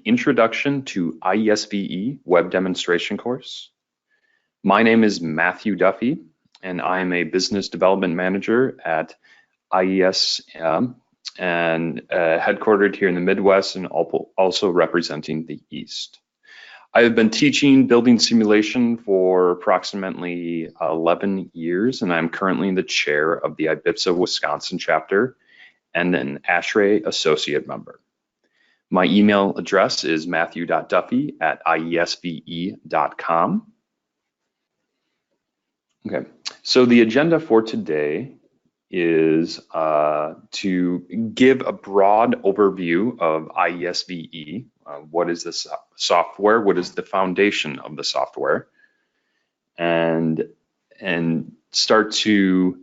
Introduction to IESVE Web Demonstration course. My name is Matthew Duffy, and I am a Business Development Manager at IESVE and headquartered here in the Midwest and also representing the East. I have been teaching building simulation for approximately 11 years, and I'm currently the chair of the IESVE Wisconsin chapter and an ASHRAE associate member. My email address is matthew.duffy@iesve.com. Okay, so the agenda for today is to give a broad overview of IESVE. What is this software? What is the foundation of the software? And start to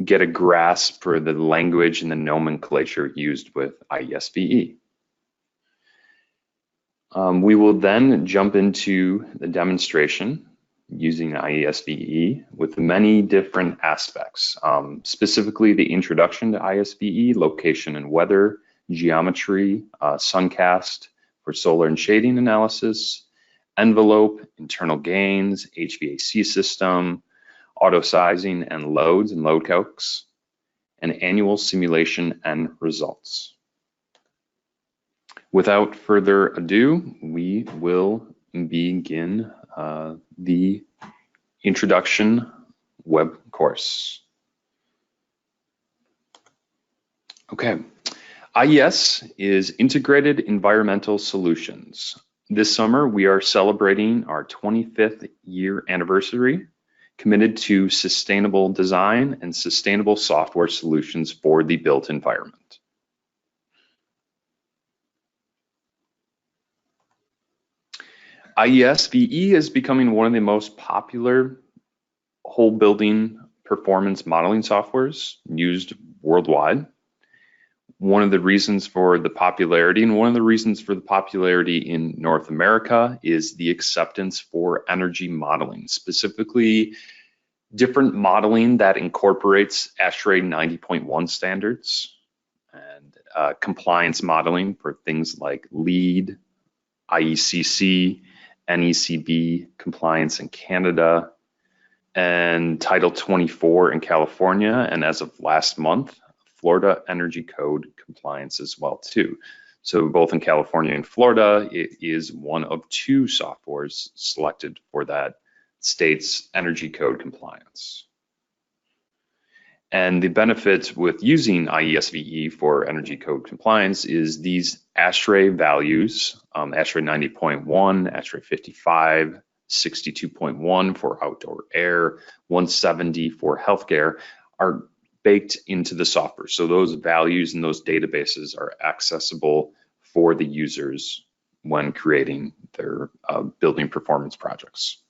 get a grasp for the language and the nomenclature used with IESVE. We will then jump into the demonstration using IESVE with many different aspects, specifically the introduction to IESVE, location and weather, geometry, suncast for solar and shading analysis, envelope, internal gains, HVAC system, auto sizing and loads and load calcs, and annual simulation and results. Without further ado, we will begin the introduction web course. Okay, IES is Integrated Environmental Solutions. This summer, we are celebrating our 25th year anniversary, committed to sustainable design and sustainable software solutions for the built environment. IESVE is becoming one of the most popular whole building performance modeling softwares used worldwide. One of the reasons for the popularity, and one of the reasons for the popularity in North America, is the acceptance for energy modeling, specifically different modeling that incorporates ASHRAE 90.1 standards and compliance modeling for things like LEED, IECC, NECB compliance in Canada, and Title 24 in California, and as of last month, Florida Energy Code compliance as well too. So both in California and Florida, it is one of two softwares selected for that state's energy code compliance. And the benefits with using IESVE for energy code compliance is these ASHRAE values, ASHRAE 90.1, ASHRAE 55, 62.1 for outdoor air, 170 for healthcare, are baked into the software. So those values and those databases are accessible for the users when creating their building performance projects.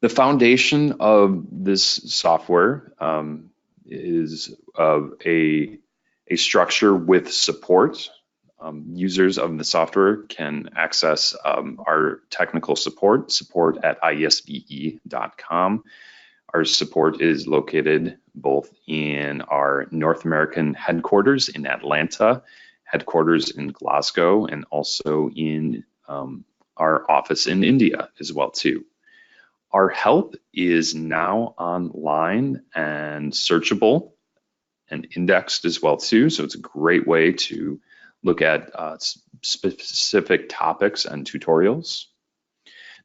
The foundation of this software is a structure with support. Users of the software can access our technical support at iesve.com. Our support is located both in our North American headquarters in Atlanta, headquarters in Glasgow, and also in our office in India as well too. Our help is now online and searchable and indexed as well too. So it's a great way to look at specific topics and tutorials.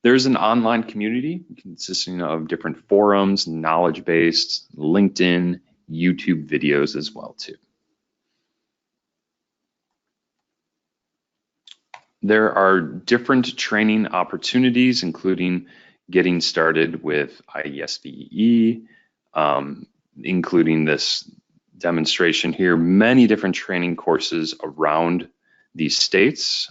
There's an online community consisting of different forums, knowledge-based, LinkedIn, YouTube videos as well too. There are different training opportunities, including getting started with IESVE, including this demonstration here, many different training courses around these states,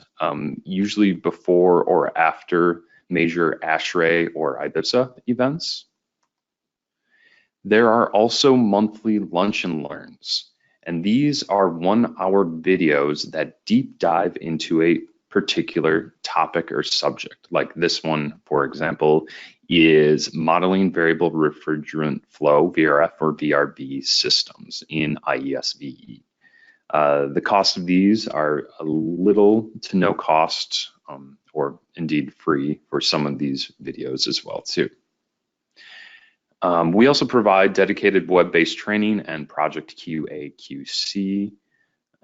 usually before or after major ASHRAE or IESVE events. There are also monthly lunch and learns, and these are 1-hour videos that deep dive into a particular topic or subject. Like this one, for example, is modeling variable refrigerant flow, VRF or VRV systems in IESVE. The cost of these are a little to no cost, or indeed free for some of these videos as well too. We also provide dedicated web-based training and project QA/QC,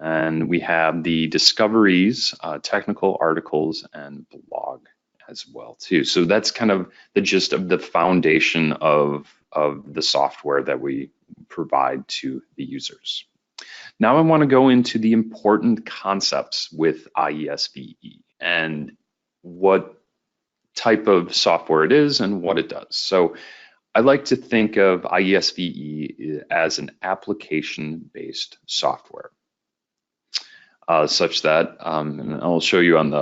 and we have the discoveries, technical articles, and blog as well too. So that's kind of the gist of the foundation of the software that we provide to the users. Now I want to go into the important concepts with IESVE and what type of software it is and what it does. So I like to think of IESVE as an application-based software, such that, and I'll show you on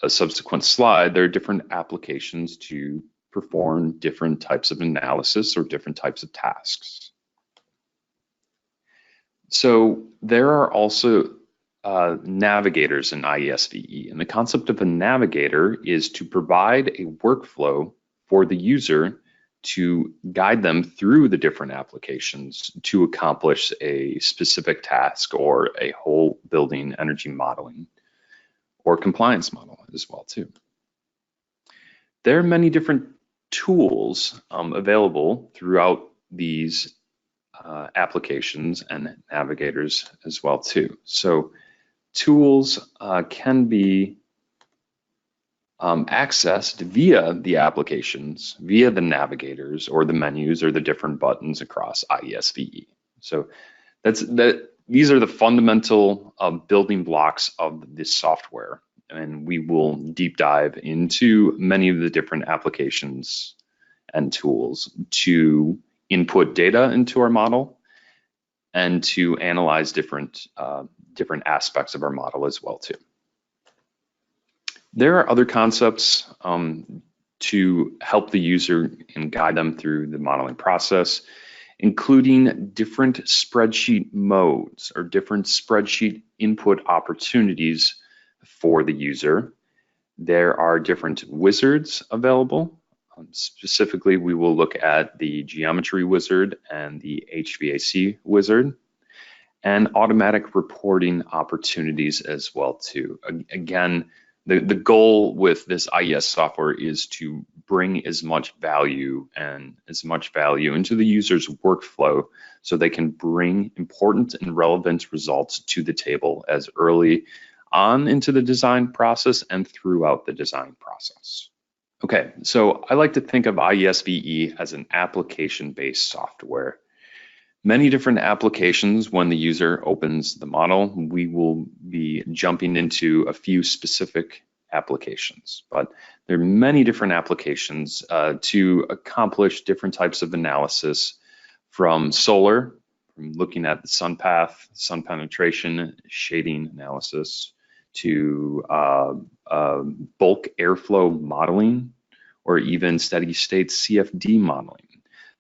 a subsequent slide, there are different applications to perform different types of analysis or different types of tasks. So there are also navigators in IESVE, and the concept of a navigator is to provide a workflow for the user to guide them through the different applications to accomplish a specific task or a whole building energy modeling or compliance model as well too. There are many different tools available throughout these applications and navigators as well too. So tools can be accessed via the applications, via the navigators or the menus or the different buttons across IESVE. So these are the fundamental building blocks of this software, and we will deep dive into many of the different applications and tools to input data into our model and to analyze different aspects of our model as well too. There are other concepts to help the user and guide them through the modeling process, including different spreadsheet modes or different spreadsheet input opportunities for the user. There are different wizards available. Specifically, we will look at the geometry wizard and the HVAC wizard, and automatic reporting opportunities as well too. Again, the goal with this IES software is to bring as much value into the user's workflow so they can bring important and relevant results to the table as early on into the design process and throughout the design process. Okay, so I like to think of IESVE as an application-based software. Many different applications. When the user opens the model, we will be jumping into a few specific applications, but there are many different applications to accomplish different types of analysis, from solar, from looking at the sun path, sun penetration, shading analysis, to bulk airflow modeling, or even steady state CFD modeling.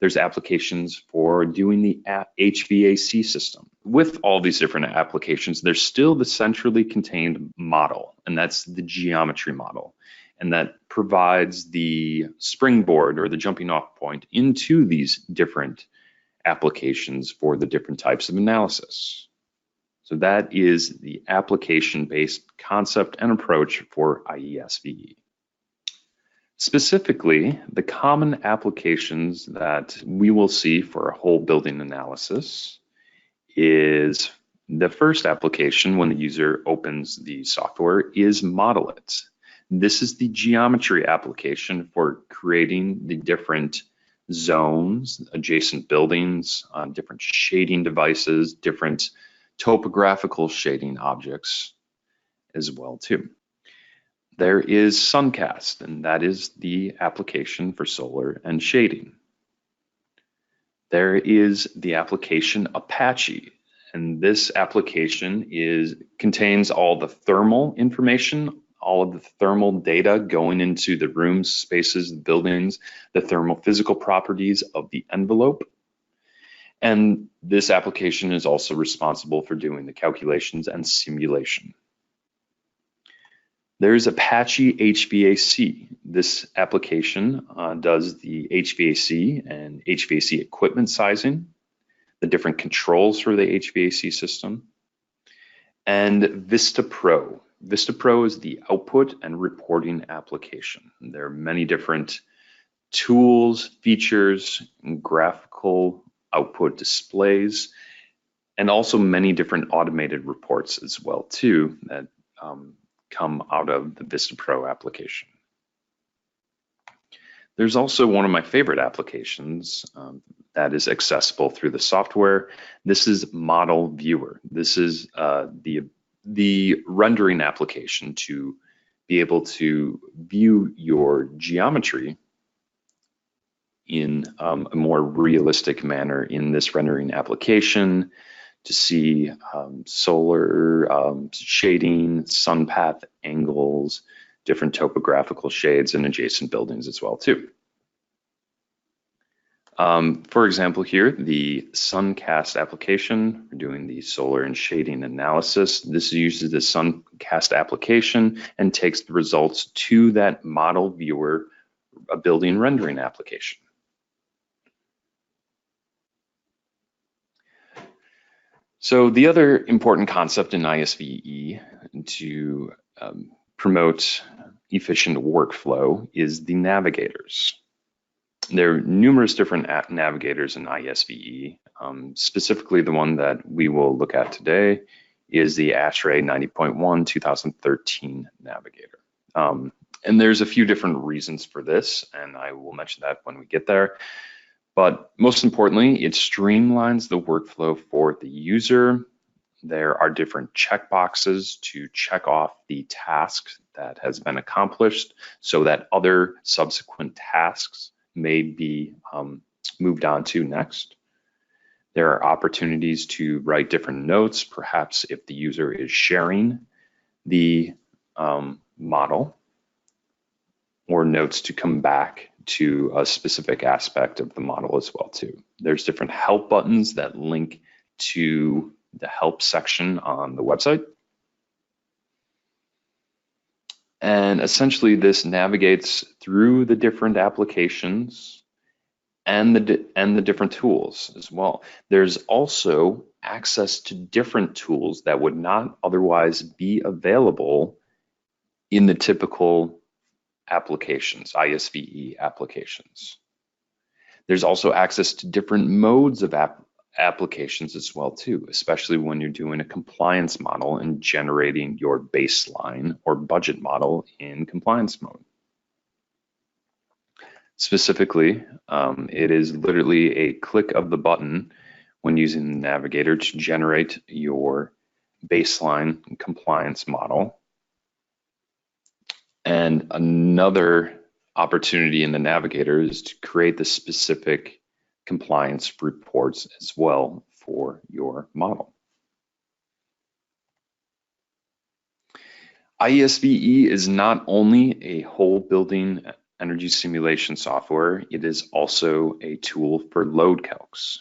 There's applications for doing the HVAC system. With all these different applications, there's still the centrally contained model, and that's the geometry model. And that provides the springboard or the jumping off point into these different applications for the different types of analysis. So that is the application-based concept and approach for IESVE. Specifically, the common applications that we will see for a whole building analysis is the first application when the user opens the software is Model It. This is the geometry application for creating the different zones, adjacent buildings, different shading devices, different topographical shading objects as well too. There is Suncast, and that is the application for solar and shading. There is the application Apache, and this application contains all the thermal information, all of the thermal data going into the rooms, spaces, the buildings, the thermal physical properties of the envelope. And this application is also responsible for doing the calculations and simulation. There's Apache HVAC. This application does the HVAC and HVAC equipment sizing, the different controls for the HVAC system, And Vista Pro. Vista Pro is the output and reporting application. There are many different tools, features, and graphical output displays, and also many different automated reports as well too that come out of the Vista Pro application. There's also one of my favorite applications that is accessible through the software. This is Model Viewer. This is the rendering application to be able to view your geometry in a more realistic manner in this rendering application, to see solar shading, sun path angles, different topographical shades and adjacent buildings as well too. For example here, the Suncast application, we're doing the solar and shading analysis. This uses the Suncast application and takes the results to that model viewer, a building rendering application. So the other important concept in IESVE to promote efficient workflow is the navigators. There are numerous different navigators in IESVE. Specifically, the one that we will look at today is the ASHRAE 90.1 2013 navigator. And there's a few different reasons for this, and I will mention that when we get there. But most importantly, it streamlines the workflow for the user. There are different checkboxes to check off the task that has been accomplished so that other subsequent tasks may be moved on to next. There are opportunities to write different notes, perhaps if the user is sharing the model, or notes to come back to a specific aspect of the model as well too. There's different help buttons that link to the help section on the website. And essentially this navigates through the different applications and the different tools as well. There's also access to different tools that would not otherwise be available in the typical applications, IESVE applications. There's also access to different modes of applications as well too, especially when you're doing a compliance model and generating your baseline or budget model in compliance mode. Specifically, it is literally a click of the button when using the navigator to generate your baseline compliance model. And another opportunity in the navigator is to create the specific compliance reports as well for your model. IESVE is not only a whole building energy simulation software, it is also a tool for load calcs.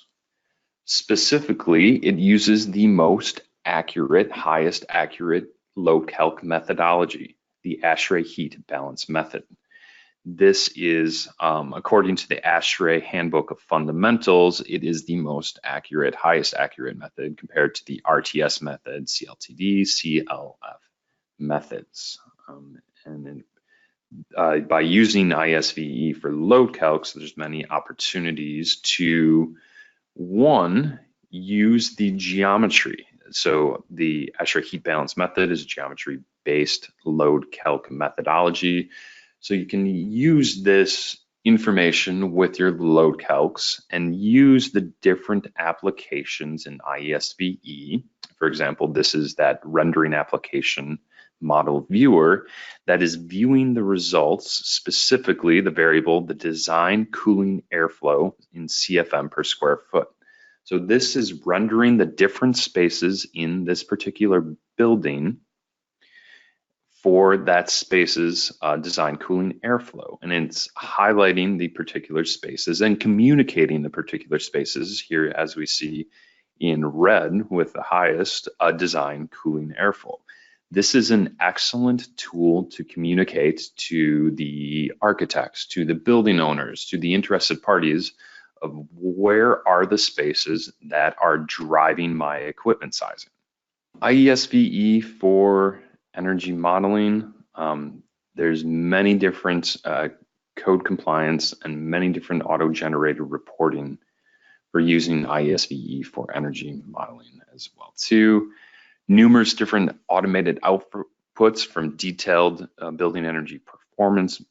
Specifically, it uses the most accurate, highest accurate load calc methodology, the ASHRAE heat balance method. This is, according to the ASHRAE Handbook of Fundamentals, it is the most accurate, highest accurate method compared to the RTS method, CLTD, CLF methods. By using IESVE for load calcs, there's many opportunities to, one, use the geometry. So the ASHRAE heat balance method is a geometry-based load calc methodology. So you can use this information with your load calcs and use the different applications in IESVE. For example, this is that rendering application model viewer that is viewing the results, specifically the variable, the design cooling airflow in CFM per square foot. So this is rendering the different spaces in this particular building for that space's design cooling airflow. And it's highlighting the particular spaces and communicating the particular spaces here, as we see in red with the highest design cooling airflow. This is an excellent tool to communicate to the architects, to the building owners, to the interested parties of where are the spaces that are driving my equipment sizing. IESVE for energy modeling. There's many different code compliance and many different auto-generated reporting for using IESVE for energy modeling as well too. Numerous different automated outputs from detailed building energy performance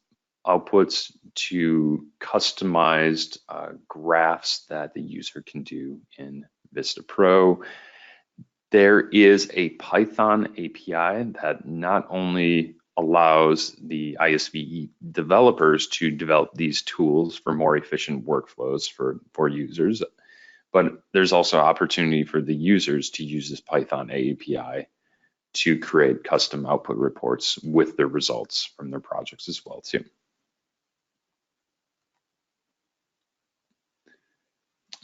outputs to customized graphs that the user can do in Vista Pro. There is a Python API that not only allows the IESVE developers to develop these tools for more efficient workflows for users, but there's also opportunity for the users to use this Python API to create custom output reports with their results from their projects as well too.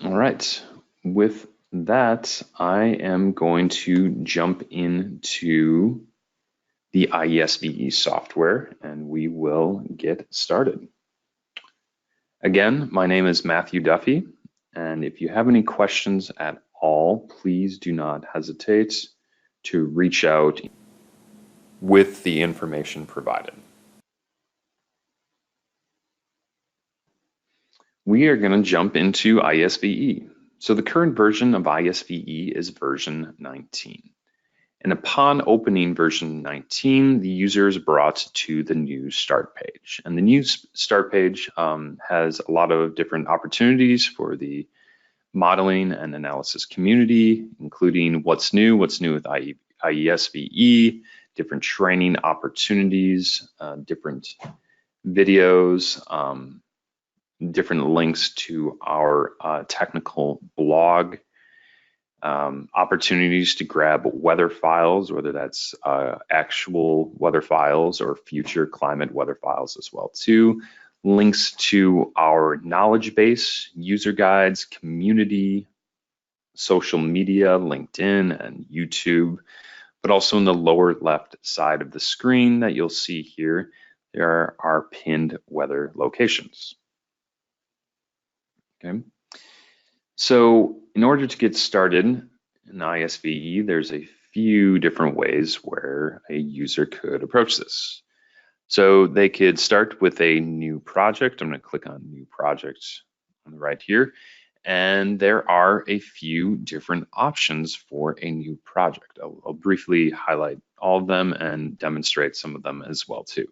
All right, with that, I am going to jump into the IESVE software and we will get started. Again, my name is Matthew Duffy, and if you have any questions at all, please do not hesitate to reach out with the information provided. We are going to jump into IESVE. So the current version of IESVE is version 19. And upon opening version 19, the user is brought to the new start page. And the new start page has a lot of different opportunities for the modeling and analysis community, including what's new with IESVE, different training opportunities, different videos, different links to our technical blog, opportunities to grab weather files, whether that's actual weather files or future climate weather files as well too. Links to our knowledge base, user guides, community, social media, LinkedIn and YouTube, but also in the lower left side of the screen that you'll see here, there are pinned weather locations. Okay. So in order to get started in IESVE, there's a few different ways where a user could approach this. So they could start with a new project. I'm going to click on new project on the right here. And there are a few different options for a new project. I'll briefly highlight all of them and demonstrate some of them as well too.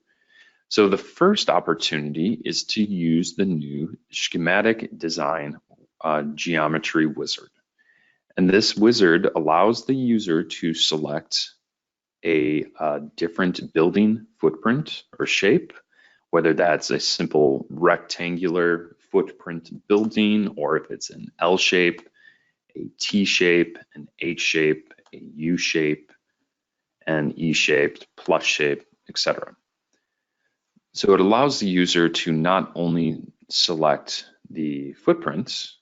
So the first opportunity is to use the new schematic design geometry wizard. And this wizard allows the user to select a different building footprint or shape, whether that's a simple rectangular footprint building, or if it's an L shape, a T shape, an H shape, a U shape, an E shaped, plus shape, etc. So it allows the user to not only select the footprints,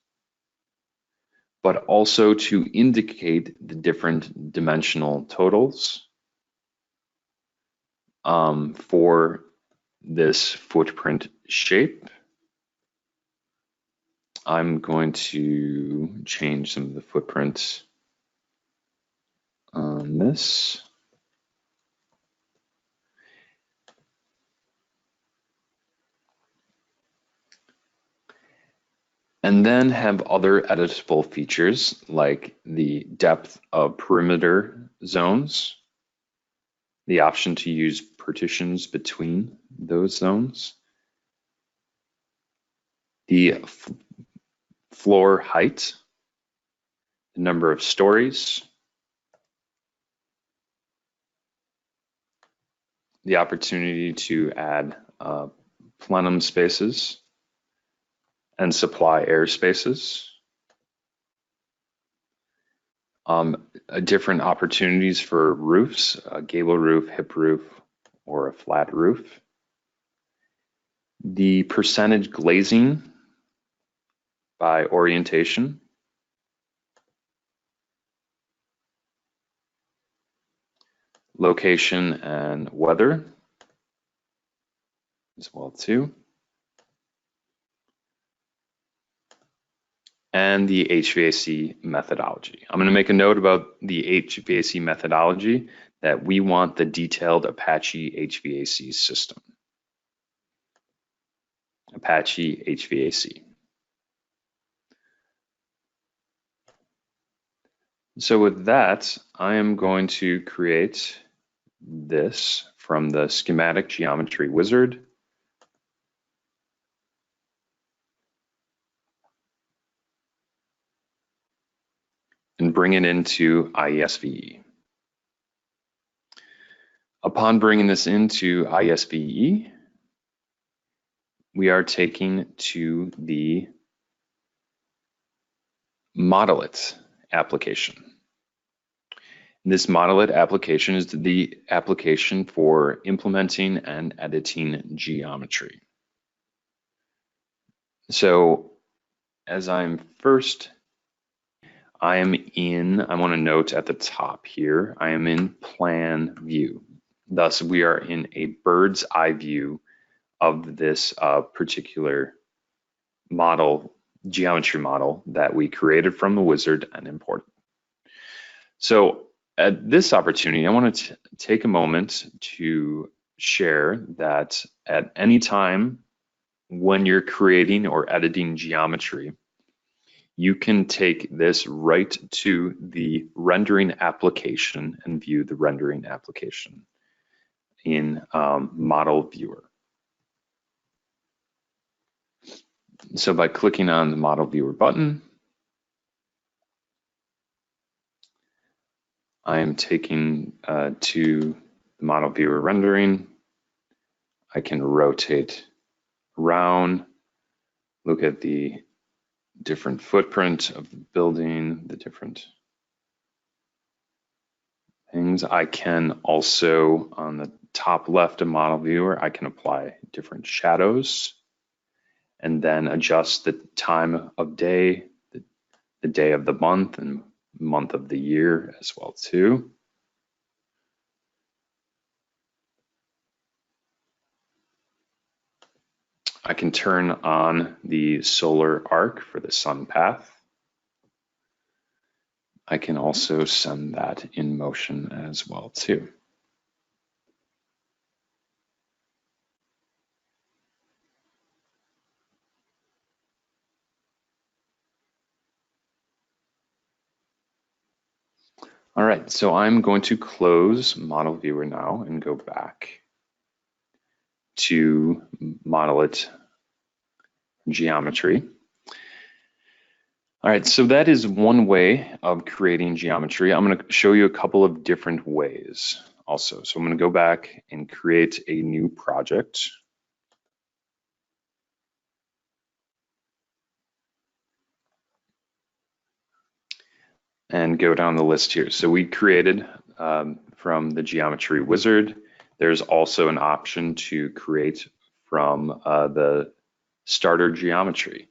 but also to indicate the different dimensional totals for this footprint shape. I'm going to change some of the footprints on this. And then have other editable features like the depth of perimeter zones, the option to use partitions between those zones, the floor height, the number of stories, the opportunity to add plenum spaces and supply air spaces, different opportunities for roofs, a gable roof, hip roof, or a flat roof, the percentage glazing by orientation, location and weather as well too. and the HVAC methodology. I'm going to make a note about the HVAC methodology that we want the detailed Apache HVAC system. Apache HVAC. So with that, I am going to create this from the schematic geometry wizard. And bring it into IESVE. Upon bringing this into IESVE, we are taken to the Model It application. This Model It application is the application for implementing and editing geometry. So as I want to note at the top here, I am in plan view. Thus, we are in a bird's eye view of this particular geometry model that we created from the wizard and imported. So at this opportunity, I want to take a moment to share that at any time when you're creating or editing geometry, you can take this right to the rendering application and view the rendering application in Model Viewer. So by clicking on the Model Viewer button, I am taken to the Model Viewer rendering. I can rotate around, look at the different footprint of the building, the different things. I can also, on the top left of Model Viewer, I can apply different shadows and then adjust the time of day, the day of the month and month of the year as well too. I can turn on the solar arc for the sun path. I can also send that in motion as well too. All right, so I'm going to close Model Viewer now and go back to Model It geometry. All right, so that is one way of creating geometry. I'm going to show you a couple of different ways also. So I'm going to go back and create a new project. And go down the list here. So we created from the geometry wizard. There's also an option to create from the starter geometry.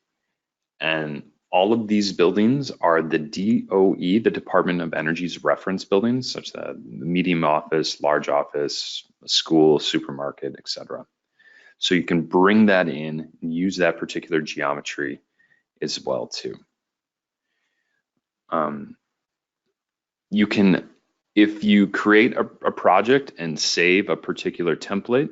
And all of these buildings are the DOE, the Department of Energy's reference buildings, such that the medium office, large office, school, supermarket, etc. So you can bring that in and use that particular geometry as well too. You can, if you create a project and save a particular template,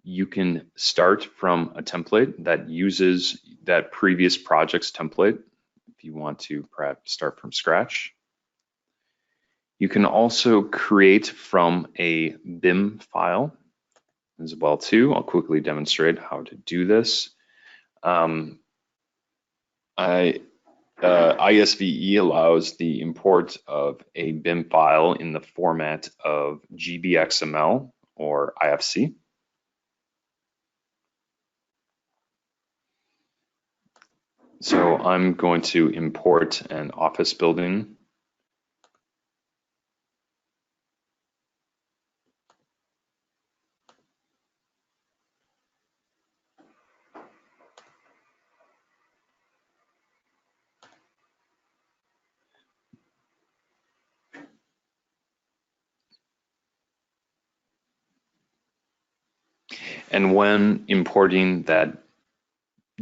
you can start from a template that uses that previous project's template if you want to perhaps start from scratch. You can also create from a BIM file as well too. I'll quickly demonstrate how to do this. IESVE allows the import of a BIM file in the format of GBXML or IFC. So I'm going to import an office building. And when importing that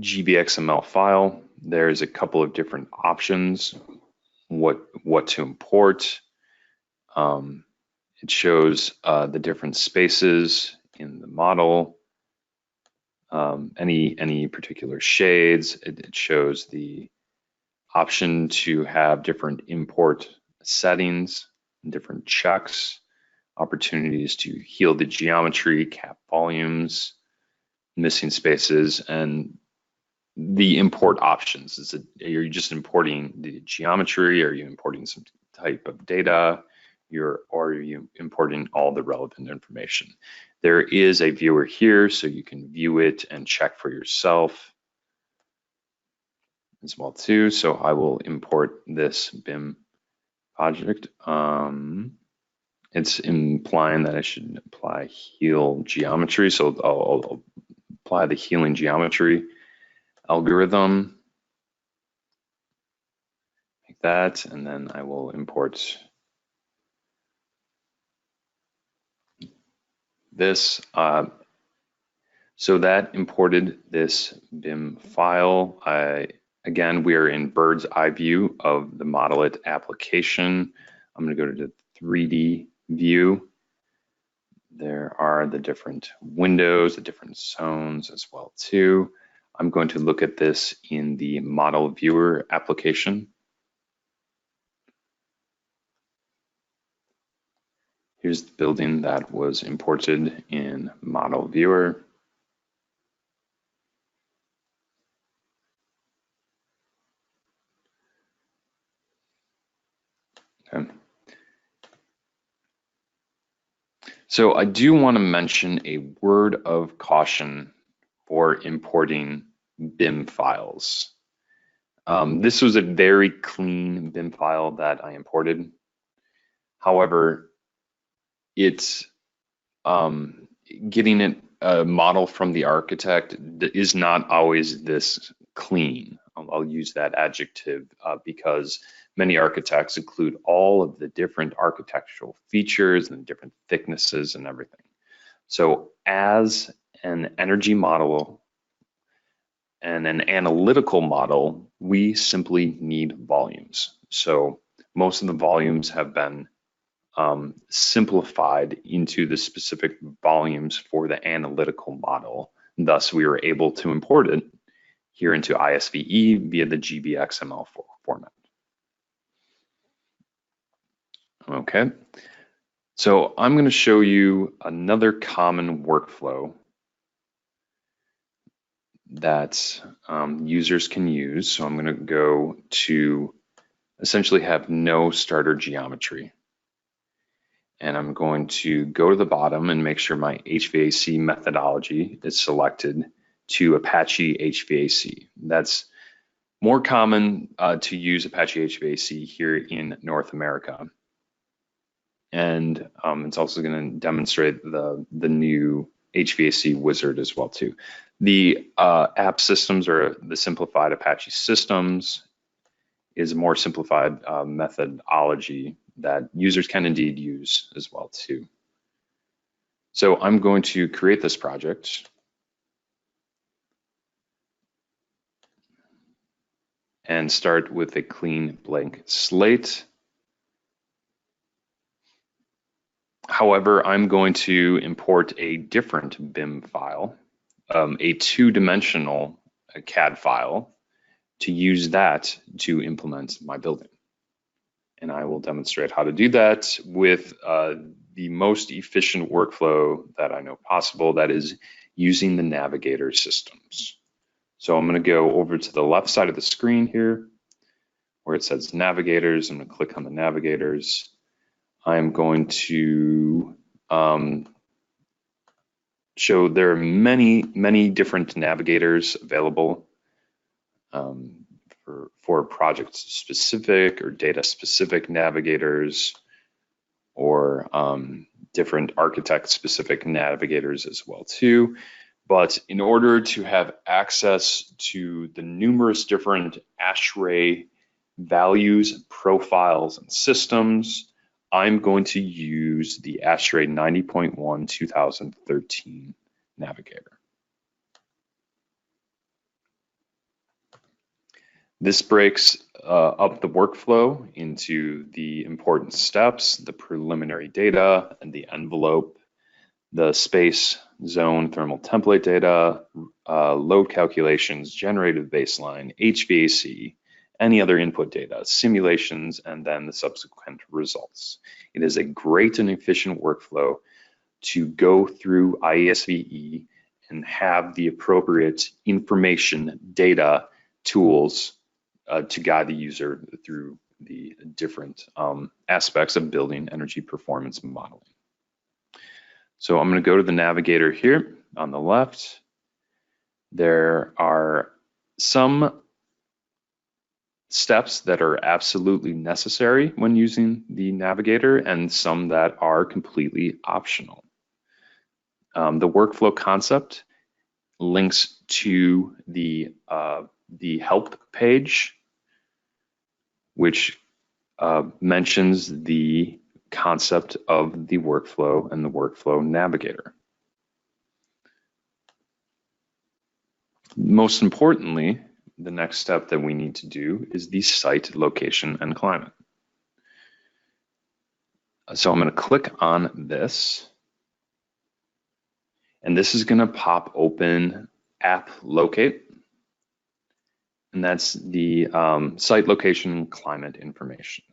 GBXML file, There's a couple of different options, what to import. It shows the different spaces in the model, any particular shades. It shows the option to have different import settings, different checks, opportunities to heal the geometry, cap volumes, missing spaces, and the import options. Are you just importing the geometry? Are you importing some type of data? Or are you importing all the relevant information? There is a viewer here, so you can view it and check for yourself as well too. So I will import this BIM project. It's implying that I should apply heal geometry. So I'll apply the healing geometry algorithm like that, and then I will import this. So that imported this BIM file. Again, we are in bird's eye view of the Model It application. I'm going to go to the 3D view. There are the different windows, the different zones as well too. I'm going to look at this in the model viewer application. Here's the building that was imported in model viewer. Okay. So I do want to mention a word of caution for importing BIM files. This was a very clean BIM file that I imported. However, it's getting it a model from the architect is not always this clean. I'll use that adjective because many architects include all of the different architectural features and different thicknesses and everything. So as an energy model and an analytical model, we simply need volumes. So most of the volumes have been simplified into the specific volumes for the analytical model. Thus, we were able to import it here into IESVE via the GBXML format. Okay, so I'm going to show you another common workflow that users can use. So I'm going to go to essentially have no starter geometry. And I'm going to go to the bottom and make sure my HVAC methodology is selected to Apache HVAC. That's more common to use Apache HVAC here in North America. And it's also going to demonstrate the new HVAC wizard as well too. The app systems or the simplified Apache systems is a more simplified methodology that users can indeed use as well too. So I'm going to create this project. And start with a clean blank slate. However, I'm going to import a different BIM file, a two-dimensional CAD file, to use that to implement my building. And I will demonstrate how to do that with the most efficient workflow that I know possible, that is using the navigator systems. So I'm going to go over to the left side of the screen here where it says navigators. I'm going to click on the navigators. I'm going to show there are many different navigators available for project specific or data specific navigators, or different architect specific navigators as well too. But in order to have access to the numerous different ASHRAE values, profiles, and systems, I'm going to use the ASHRAE 90.1 2013 navigator. This breaks up the workflow into the important steps, the preliminary data, and the envelope, the space, zone, thermal template data, load calculations, generated baseline, HVAC, any other input data, simulations, and then the subsequent results. It is a great and efficient workflow to go through IESVE and have the appropriate information, data, tools to guide the user through the different aspects of building energy performance modeling. So I'm going to go to the navigator here on the left. There are some steps that are absolutely necessary when using the navigator and some that are completely optional. The workflow concept links to the help page, which mentions the concept of the workflow and the workflow navigator. Most importantly, the next step that we need to do is the site location and climate. So I'm going to click on this, and this is going to pop open app locate, and that's the site location and climate information.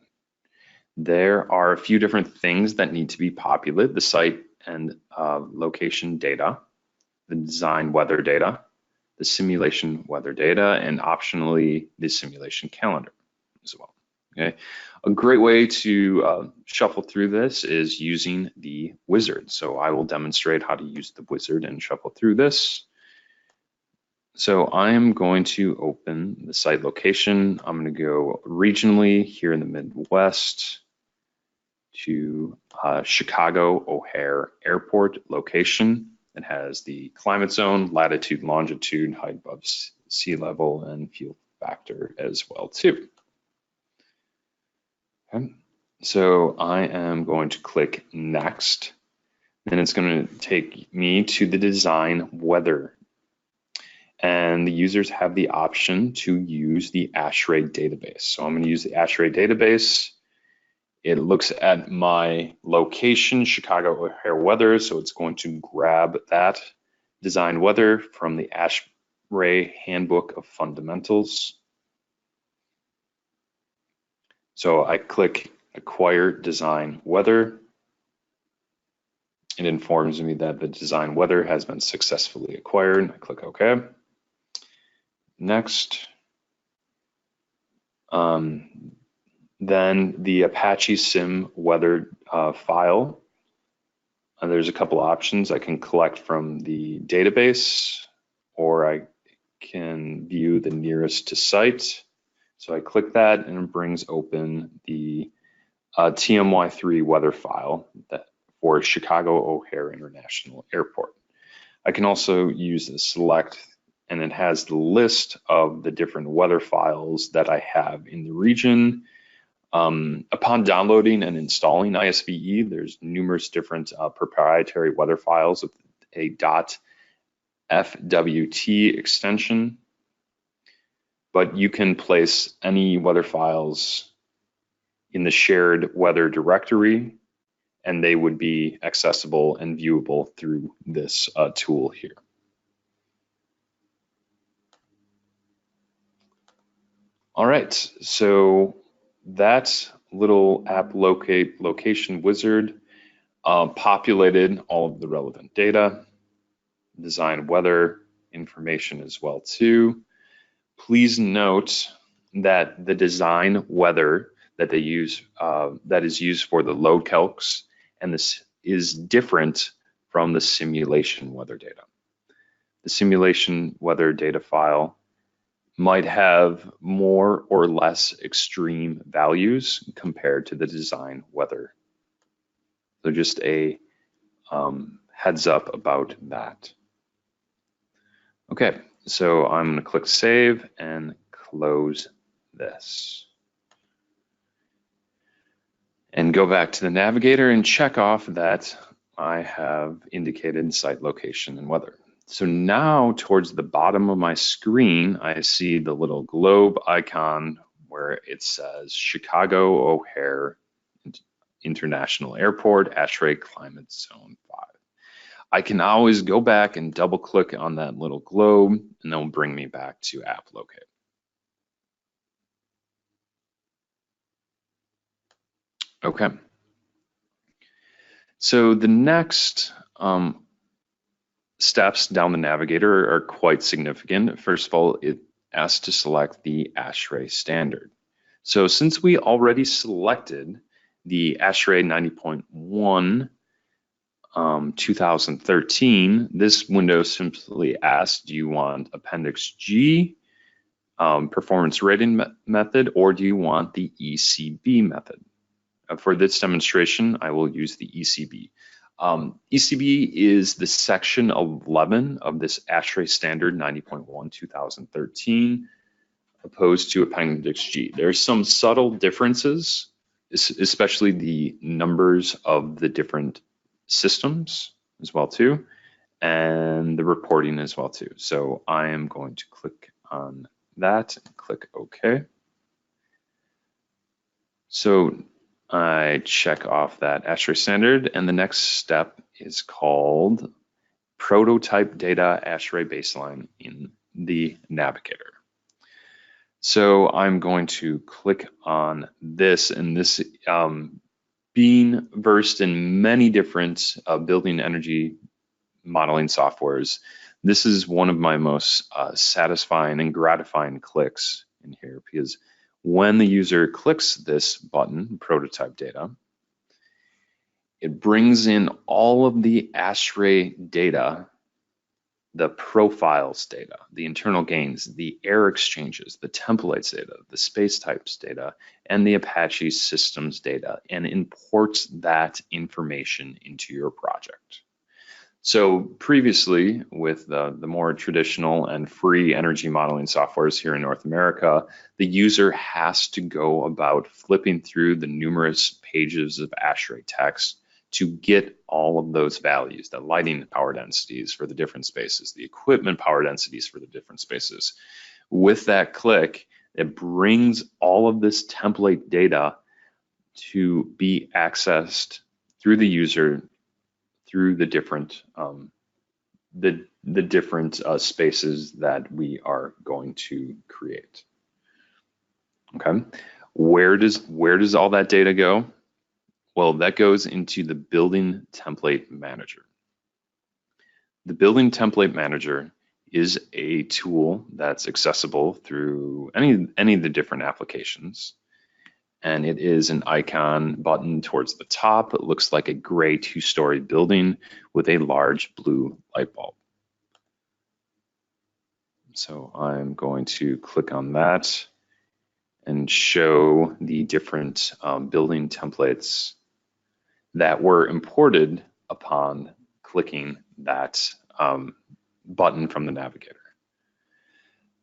There are a few different things that need to be populated: the site and location data, the design weather data, the simulation weather data, and optionally the simulation calendar as well. Okay, a great way to shuffle through this is using the wizard. So I will demonstrate how to use the wizard and shuffle through this. So I am going to open the site location. I'm going to go regionally here in the Midwest to Chicago O'Hare Airport location. It has the climate zone, latitude, longitude, height above sea level, and fuel factor as well too. Okay. So I am going to click next, and it's going to take me to the design weather. And the users have the option to use the ASHRAE database. So I'm going to use the ASHRAE database. It looks at my location, Chicago O'Hare weather, so it's going to grab that design weather from the ASHRAE Handbook of Fundamentals. So I click Acquire Design Weather. It informs me that the design weather has been successfully acquired. I click OK. Next. Then the Apache Sim weather file. There's a couple options. I can collect from the database, or I can view the nearest to site. So I click that, and it brings open the TMY3 weather file for Chicago O'Hare International Airport. I can also use the select, and it has the list of the different weather files that I have in the region. Upon downloading and installing IESVE, there's numerous different proprietary weather files with a .fwt extension, but you can place any weather files in the shared weather directory, and they would be accessible and viewable through this tool here. All right, so that little app locate location wizard populated all of the relevant data, design weather information as well too. Please note that the design weather that they use, that is used for the load calcs, and this is different from the simulation weather data. The simulation weather data file might have more or less extreme values compared to the design weather. So just a heads up about that. Okay, so I'm going to click save and close this. And go back to the navigator and check off that I have indicated site location and weather. So now towards the bottom of my screen, I see the little globe icon where it says Chicago O'Hare International Airport, ASHRAE Climate Zone 5. I can always go back and double click on that little globe and they'll bring me back to app locate. Okay. So the next steps down the navigator are quite significant. First of all, it asks to select the ASHRAE standard. So since we already selected the ASHRAE 90.1 2013, this window simply asks, do you want Appendix G performance rating method, or do you want the ECB method? For this demonstration, I will use the ECB. ECB is the section 11 of this ASHRAE standard 90.1 2013, opposed to Appendix G. There are some subtle differences, especially the numbers of the different systems as well too, and the reporting as well too. So I am going to click on that and click OK. So I check off that ASHRAE standard, and the next step is called Prototype Data ASHRAE Baseline in the Navigator. So I'm going to click on this, and this being versed in many different building energy modeling softwares, this is one of my most satisfying and gratifying clicks in here, because when the user clicks this button, Prototype Data, it brings in all of the ASHRAE data, the profiles data, the internal gains, the air exchanges, the templates data, the space types data, and the Apache systems data, and imports that information into your project. So previously, with the more traditional and free energy modeling softwares here in North America, the user has to go about flipping through the numerous pages of ASHRAE text to get all of those values, the lighting power densities for the different spaces, the equipment power densities for the different spaces. With that click, it brings all of this template data to be accessed through the user through the different spaces that we are going to create. Okay, where does all that data go? Well, that goes into the Building Template Manager. The Building Template Manager is a tool that's accessible through any of the different applications. And it is an icon button towards the top. It looks like a gray two-story building with a large blue light bulb. So I'm going to click on that and show the different building templates that were imported upon clicking that button from the navigator.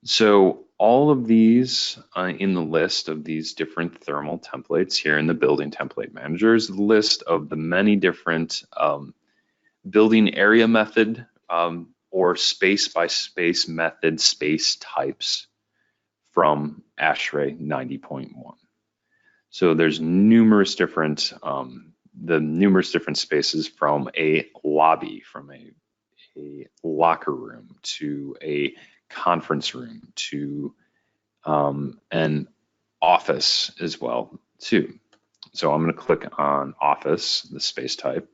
So all of these in the list of these different thermal templates here in the Building Template Manager is the list of the many different building area method or space by space method space types from ASHRAE 90.1. So there's numerous different spaces, from a lobby, from a locker room, to a conference room, to an office as well too. So I'm going to click on office, the space type,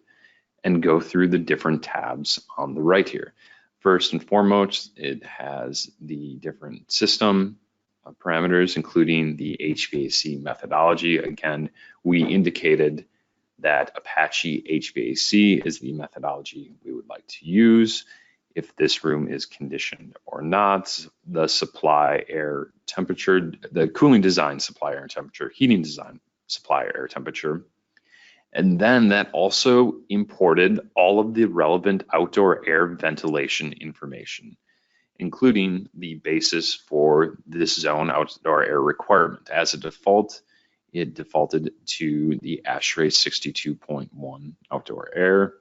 and go through the different tabs on the right here. First and foremost, it has the different system parameters, including the HVAC methodology. Again, we indicated that Apache HVAC is the methodology we would like to use. If this room is conditioned or not, the supply air temperature, the cooling design supply air temperature, heating design supply air temperature. And then that also imported all of the relevant outdoor air ventilation information, including the basis for this zone outdoor air requirement. As a default, it defaulted to the ASHRAE 62.1 outdoor air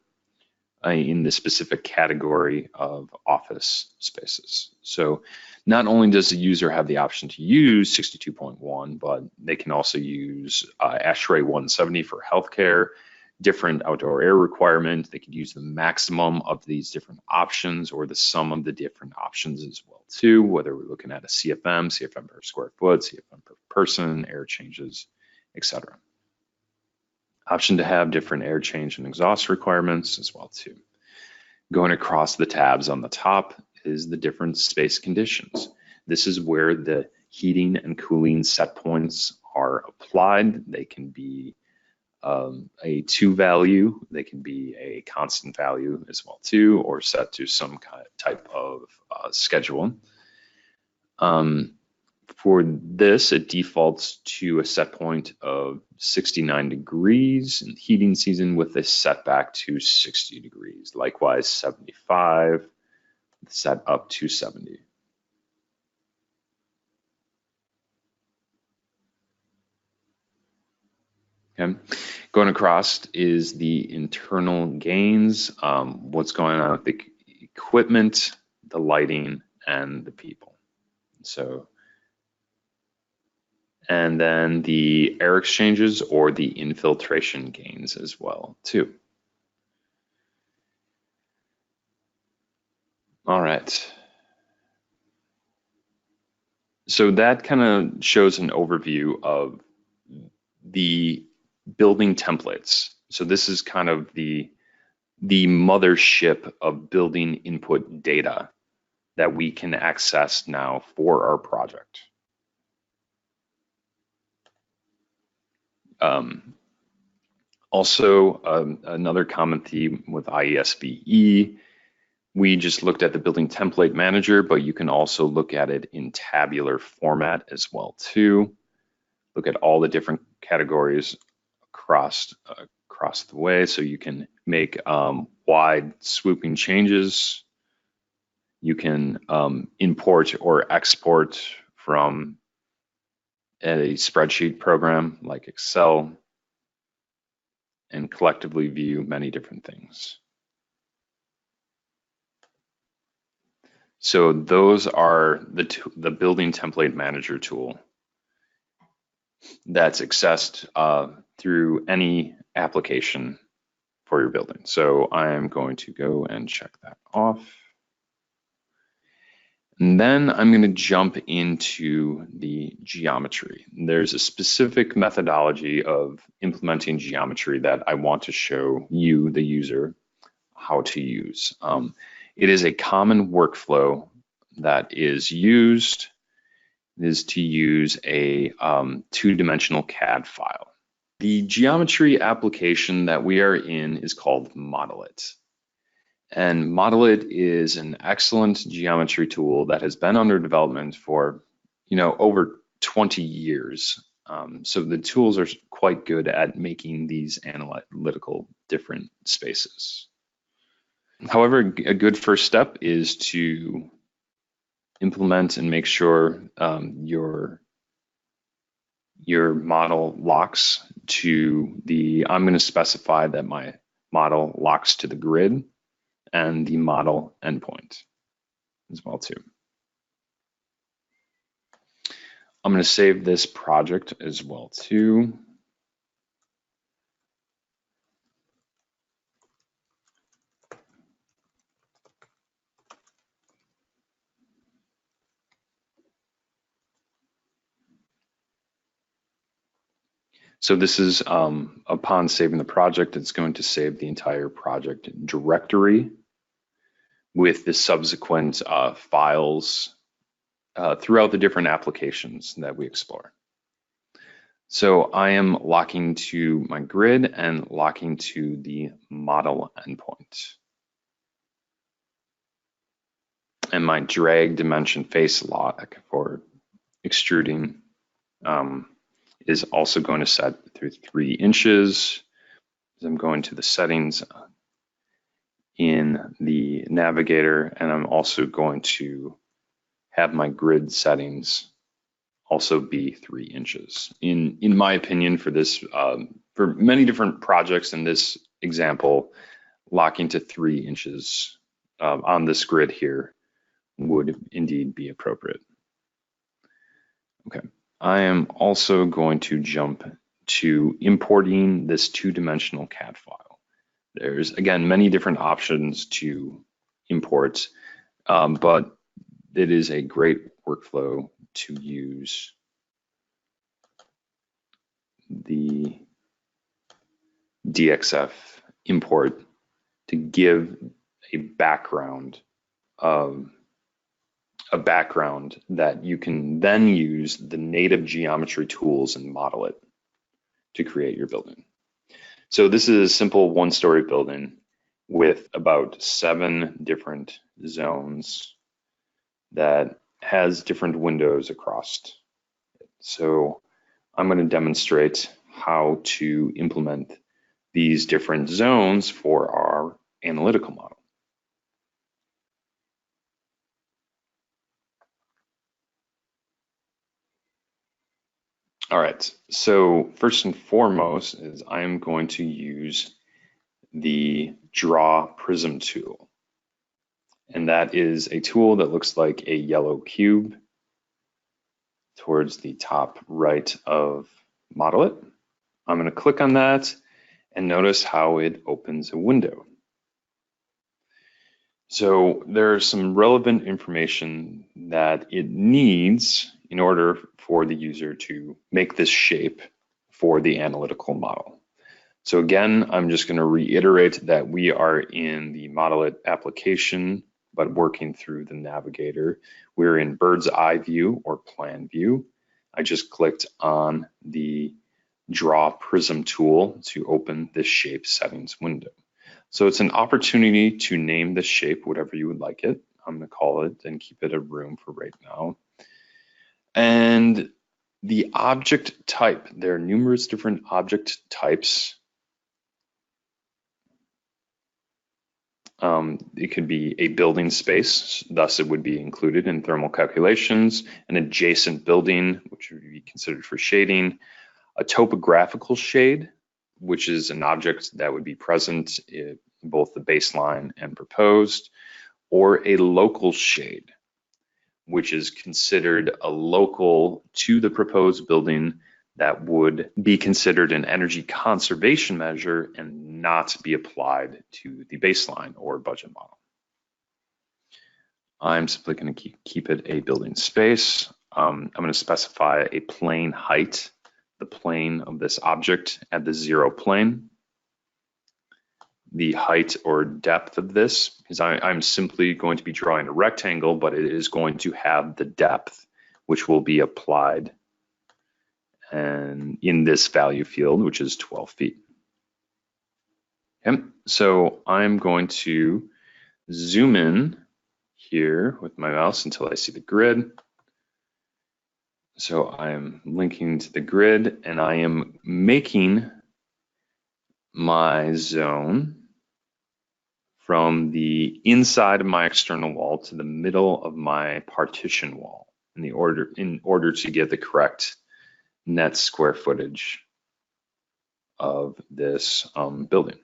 in the specific category of office spaces. So not only does the user have the option to use 62.1, but they can also use ASHRAE 170 for healthcare, different outdoor air requirements. They could use the maximum of these different options or the sum of the different options as well too, whether we're looking at a CFM, CFM per square foot, CFM per person, air changes, etc. Option to have different air change and exhaust requirements as well too. Going across the tabs on the top is the different space conditions. This is where the heating and cooling set points are applied. They can be a to value, they can be a constant value as well too, or set to some kind of type of schedule. For this, it defaults to a set point of 69 degrees in heating season with a setback to 60 degrees. Likewise, 75, set up to 70. Okay. Going across is the internal gains, what's going on with the equipment, the lighting, and the people. So, and then the air exchanges or the infiltration gains as well, too. All right. So that kind of shows an overview of the building templates. So this is kind of the mothership of building input data that we can access now for our project. Also, another common theme with IESVE, we just looked at the building template manager, but you can also look at it in tabular format as well too. Look at all the different categories across the way, so you can make wide swooping changes. You can import or export from a spreadsheet program like Excel and collectively view many different things. So those are the building template manager tool that's accessed through any application for your building. So I'm going to go and check that off. And then I'm going to jump into the geometry. There's a specific methodology of implementing geometry that I want to show you, the user, how to use. It is a common workflow that is used, is to use a two-dimensional CAD file. The geometry application that we are in is called Modelit. And Modelit is an excellent geometry tool that has been under development for, over 20 years. So the tools are quite good at making these analytical different spaces. However, a good first step is to implement and make sure your model locks to I'm going to specify that my model locks to the grid and the model endpoint as well too. I'm going to save this project as well too. So this is upon saving the project, it's going to save the entire project directory with the subsequent files throughout the different applications that we explore. So I am locking to my grid and locking to the model endpoint. And my drag dimension face lock for extruding is also going to set through 3 inches. I'm going to the settings in the navigator, and I'm also going to have my grid settings also be 3 inches. In my opinion, for this, for many different projects in this example, locking to 3 inches on this grid here would indeed be appropriate. Okay, I am also going to jump to importing this 2-dimensional CAD file. There's, again, many different options to import, but it is a great workflow to use the DXF import to give a background that you can then use the native geometry tools and model it to create your building. So this is a simple 1-story building with about 7 different zones that has different windows across it. So I'm going to demonstrate how to implement these different zones for our analytical model. All right, so first and foremost is I'm going to use the Draw Prism tool. And that is a tool that looks like a yellow cube towards the top right of Model It. I'm going to click on that and notice how it opens a window. So there's some relevant information that it needs in order for the user to make this shape for the analytical model. So again, I'm just going to reiterate that we are in the Model It application, but working through the navigator. We're in bird's eye view or plan view. I just clicked on the Draw Prism tool to open this shape settings window. So it's an opportunity to name the shape whatever you would like it. I'm going to call it and keep it a room for right now. And the object type, there are numerous different object types. It could be a building space, thus it would be included in thermal calculations, an adjacent building, which would be considered for shading, a topographical shade, which is an object that would be present in both the baseline and proposed, or a local shade, which is considered a local to the proposed building that would be considered an energy conservation measure and not be applied to the baseline or budget model. I'm simply going to keep it a building space. I'm going to specify a plane height, the plane of this object at the 0 plane. The height or depth of this, because I'm simply going to be drawing a rectangle, but it is going to have the depth, which will be applied and in this value field, which is 12 feet. Okay, so I'm going to zoom in here with my mouse until I see the grid. So I'm linking to the grid and I am making my zone from the inside of my external wall to the middle of my partition wall in order to get the correct net square footage of this building.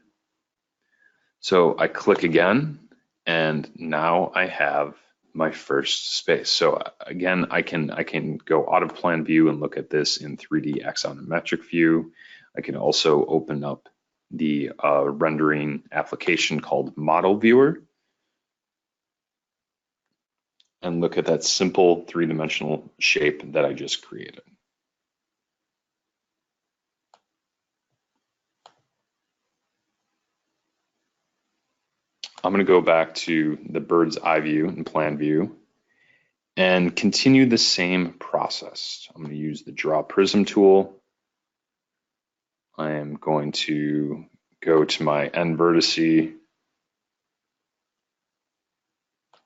So I click again, and now I have my first space. So again, I can go out of plan view and look at this in 3D axonometric view. I can also open up the rendering application called Model Viewer and look at that simple 3-dimensional shape that I just created. I'm going to go back to the bird's eye view and plan view and continue the same process. I'm going to use the Draw Prism tool. I am going to go to my end vertice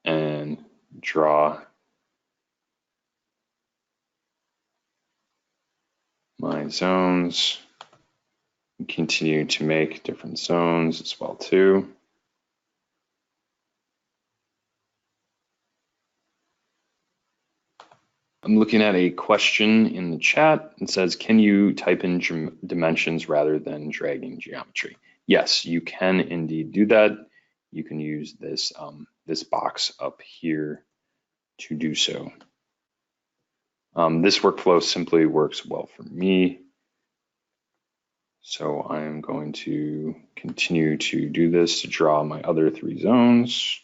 and draw my zones. Continue to make different zones as well too. I'm looking at a question in the chat. It says, can you type in dimensions rather than dragging geometry? yes, you can indeed do that. You can use this, this box up here to do so. This workflow simply works well for me. So I'm going to continue to do this to draw my other 3 zones.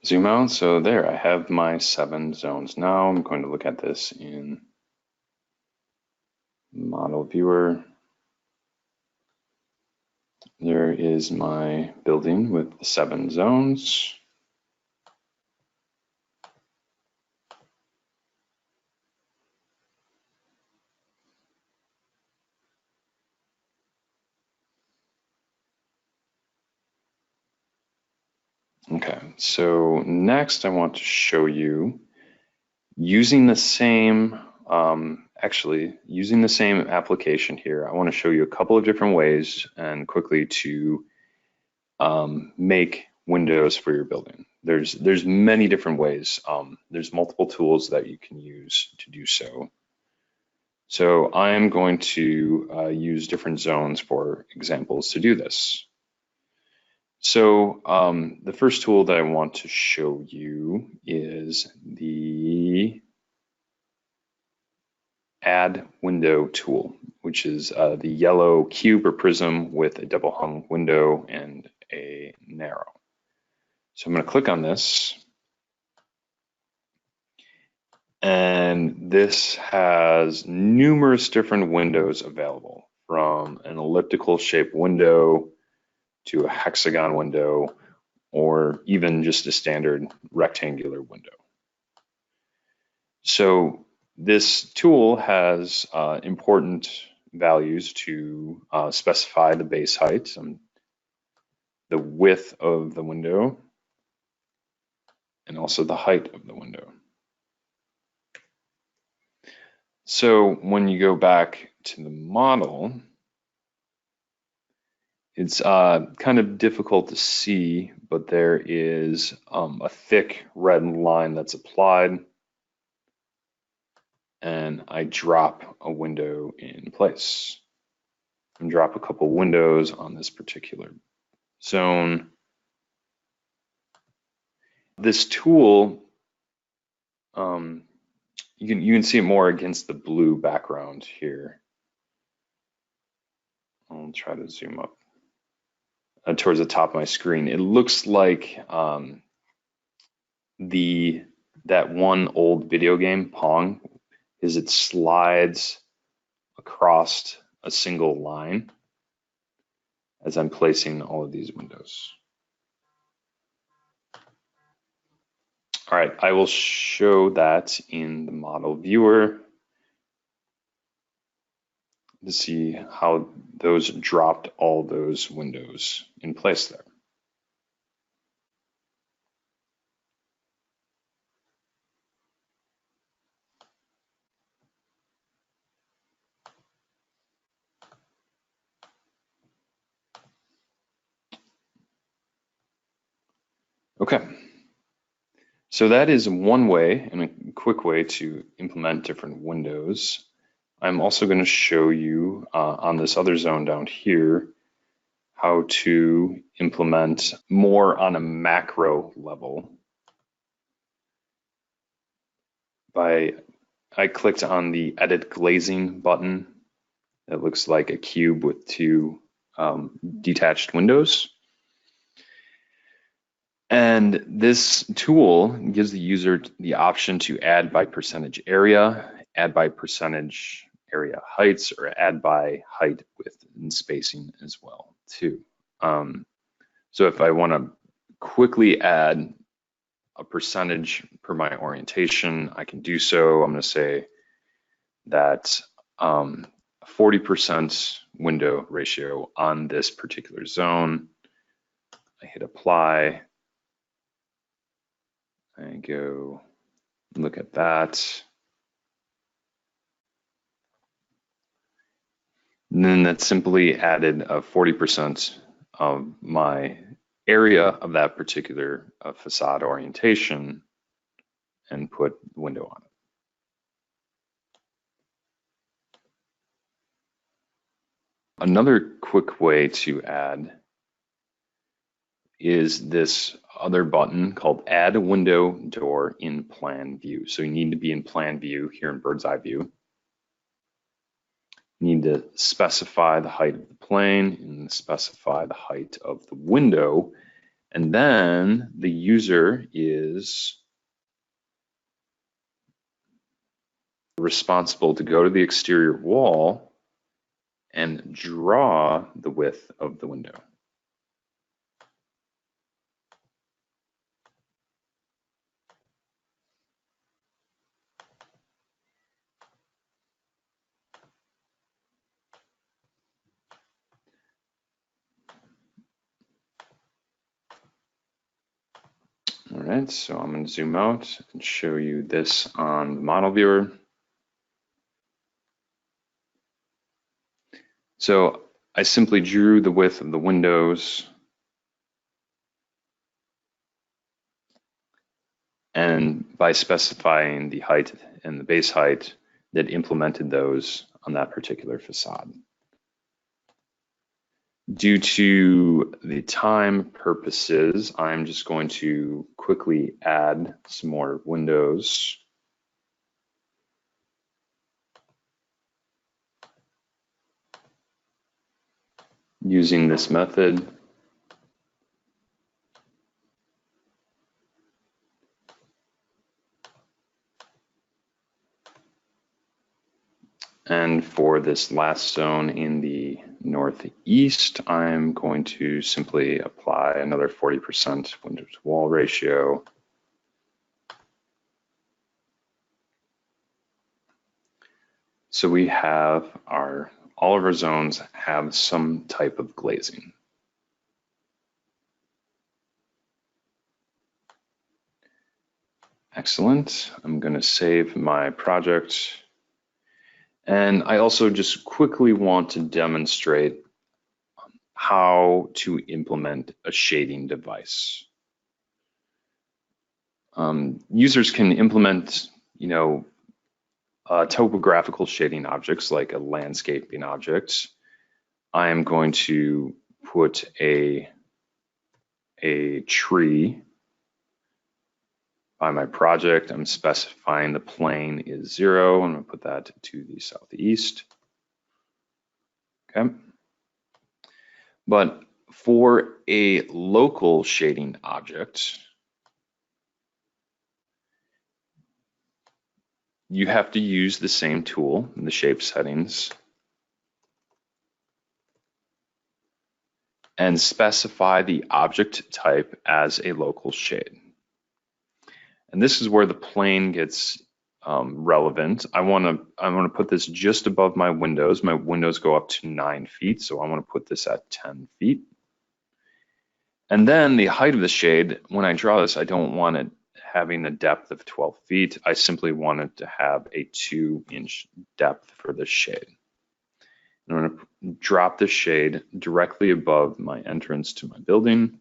Zoom out. So there, I have my 7 zones. Now I'm going to look at this in Model Viewer. There is my building with the 7 zones. Okay, so next I want to show you using the same, using the same application here. I want to show you a couple of different ways and quickly to make windows for your building. There's many different ways. There's multiple tools that you can use to do so. So I am going to use different zones for examples to do this. So the first tool that I want to show you is the Add Window tool, which is the yellow cube or prism with a double hung window and a narrow. So I'm going to click on this. And this has numerous different windows available, from an elliptical shaped window to a hexagon window, or even just a standard rectangular window. So this tool has important values to specify the base height, the width of the window, and also the height of the window. So when you go back to the model, it's kind of difficult to see, but there is a thick red line that's applied, and I drop a window in place. And drop a couple windows on this particular zone. This tool, you can see it more against the blue background here. I'll try to zoom up towards the top of my screen. It looks like that one old video game, Pong, is it slides across a single line as I'm placing all of these windows. All right, I will show that in the model viewer to see how those dropped all those windows in place there. Okay, so that is one way and a quick way to implement different windows. I'm also going to show you on this other zone down here how to implement more on a macro level. I clicked on the Edit Glazing button. It looks like a cube with 2 detached windows. And this tool gives the user the option to add by percentage area, add by percentage area heights, or add by height, width, and spacing as well too. So if I want to quickly add a percentage per my orientation, I can do so. I'm going to say that 40% window ratio on this particular zone. I hit apply. I go look at that. And then that simply added 40% of my area of that particular facade orientation and put the window on it. Another quick way to add is this other button called Add a Window Door in Plan View. So you need to be in Plan View here in Bird's Eye View. You need to specify the height of the plane and specify the height of the window. And then the user is responsible to go to the exterior wall and draw the width of the window. All right, so I'm going to zoom out and show you this on the model viewer. So I simply drew the width of the windows and by specifying the height and the base height that implemented those on that particular facade. Due to the time purposes, I'm just going to quickly add some more windows. Using this method. And for this last zone in the northeast, I'm going to simply apply another 40% window to wall ratio. So we have all of our zones have some type of glazing. Excellent. I'm going to save my project. And I also just quickly want to demonstrate how to implement a shading device. Users can implement, topographical shading objects like a landscaping object. I am going to put a tree by my project. I'm specifying the plane is 0. I'm going to put that to the southeast. Okay. But for a local shading object, you have to use the same tool in the shape settings and specify the object type as a local shade. And this is where the plane gets relevant. I want to put this just above my windows. My windows go up to 9 feet, so I want to put this at 10 feet. And then the height of the shade, when I draw this, I don't want it having a depth of 12 feet. I simply want it to have a 2-inch depth for the shade. I'm going to drop the shade directly above my entrance to my building.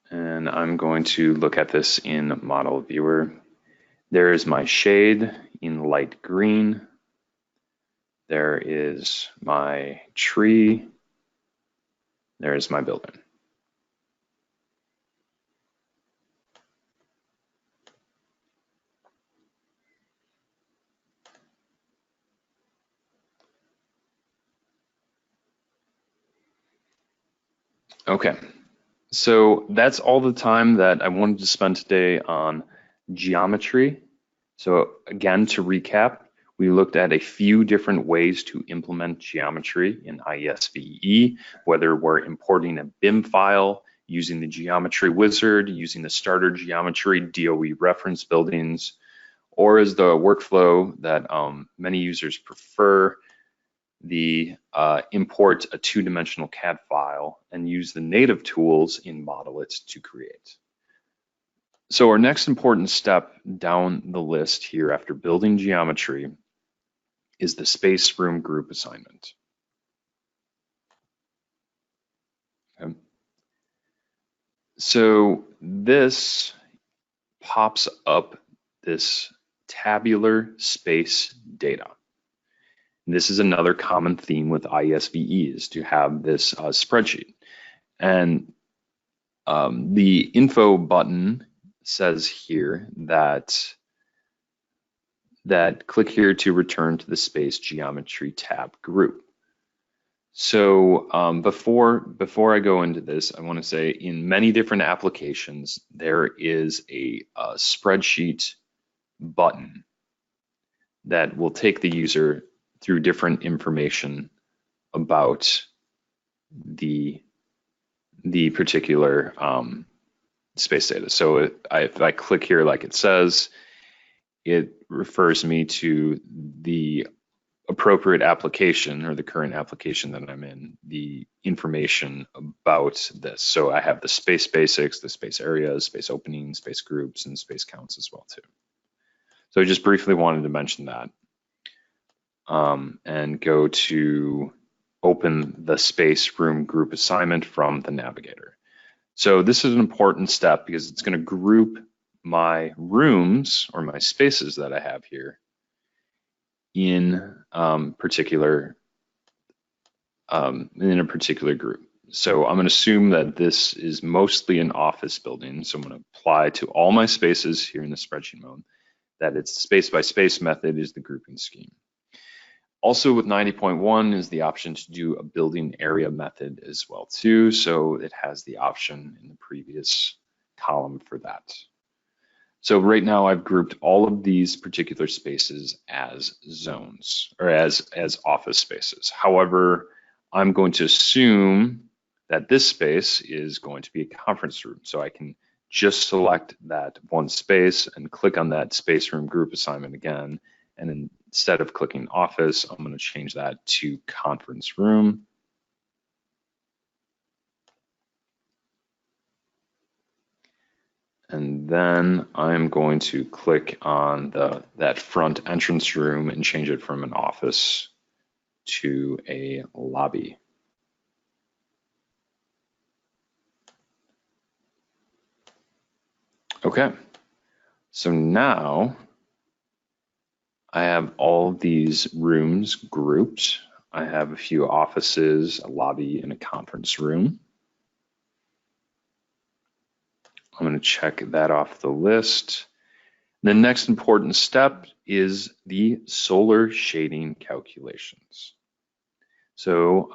And I'm going to look at this in Model Viewer. There is my shade in light green. There is my tree. There is my building. Okay. So that's all the time that I wanted to spend today on geometry. So again, to recap, we looked at a few different ways to implement geometry in IESVE, whether we're importing a BIM file, using the geometry wizard, using the starter geometry DOE reference buildings, or as the workflow that many users prefer, the import a two-dimensional CAD file and use the native tools in Modelit to create. So our next important step down the list here after building geometry is the space room group assignment. Okay. So this pops up this tabular space data. And this is another common theme with IESVE is to have this spreadsheet. And the info button says here that click here to return to the space geometry tab group. So before I go into this, I want to say in many different applications, there is a spreadsheet button that will take the user through different information about the particular space data. So if I click here like it says, it refers me to the appropriate application or the current application that I'm in, the information about this. So I have the space basics, the space areas, space openings, space groups, and space counts as well too. So I just briefly wanted to mention that and go to open the space room group assignment from the navigator. So this is an important step because it's going to group my rooms or my spaces that I have here in a particular group. So I'm going to assume that this is mostly an office building. So I'm going to apply to all my spaces here in the spreadsheet mode that it's space by space method is the grouping scheme. Also with 90.1 is the option to do a building area method as well too. So it has the option in the previous column for that. So right now I've grouped all of these particular spaces as zones or as office spaces. However, I'm going to assume that this space is going to be a conference room. So I can just select that one space and click on that space room group assignment again. And instead of clicking office, I'm going to change that to conference room. And then I'm going to click on that front entrance room and change it from an office to a lobby. Okay, so now I have all of these rooms grouped. I have a few offices, a lobby, and a conference room. I'm going to check that off the list. The next important step is the solar shading calculations. So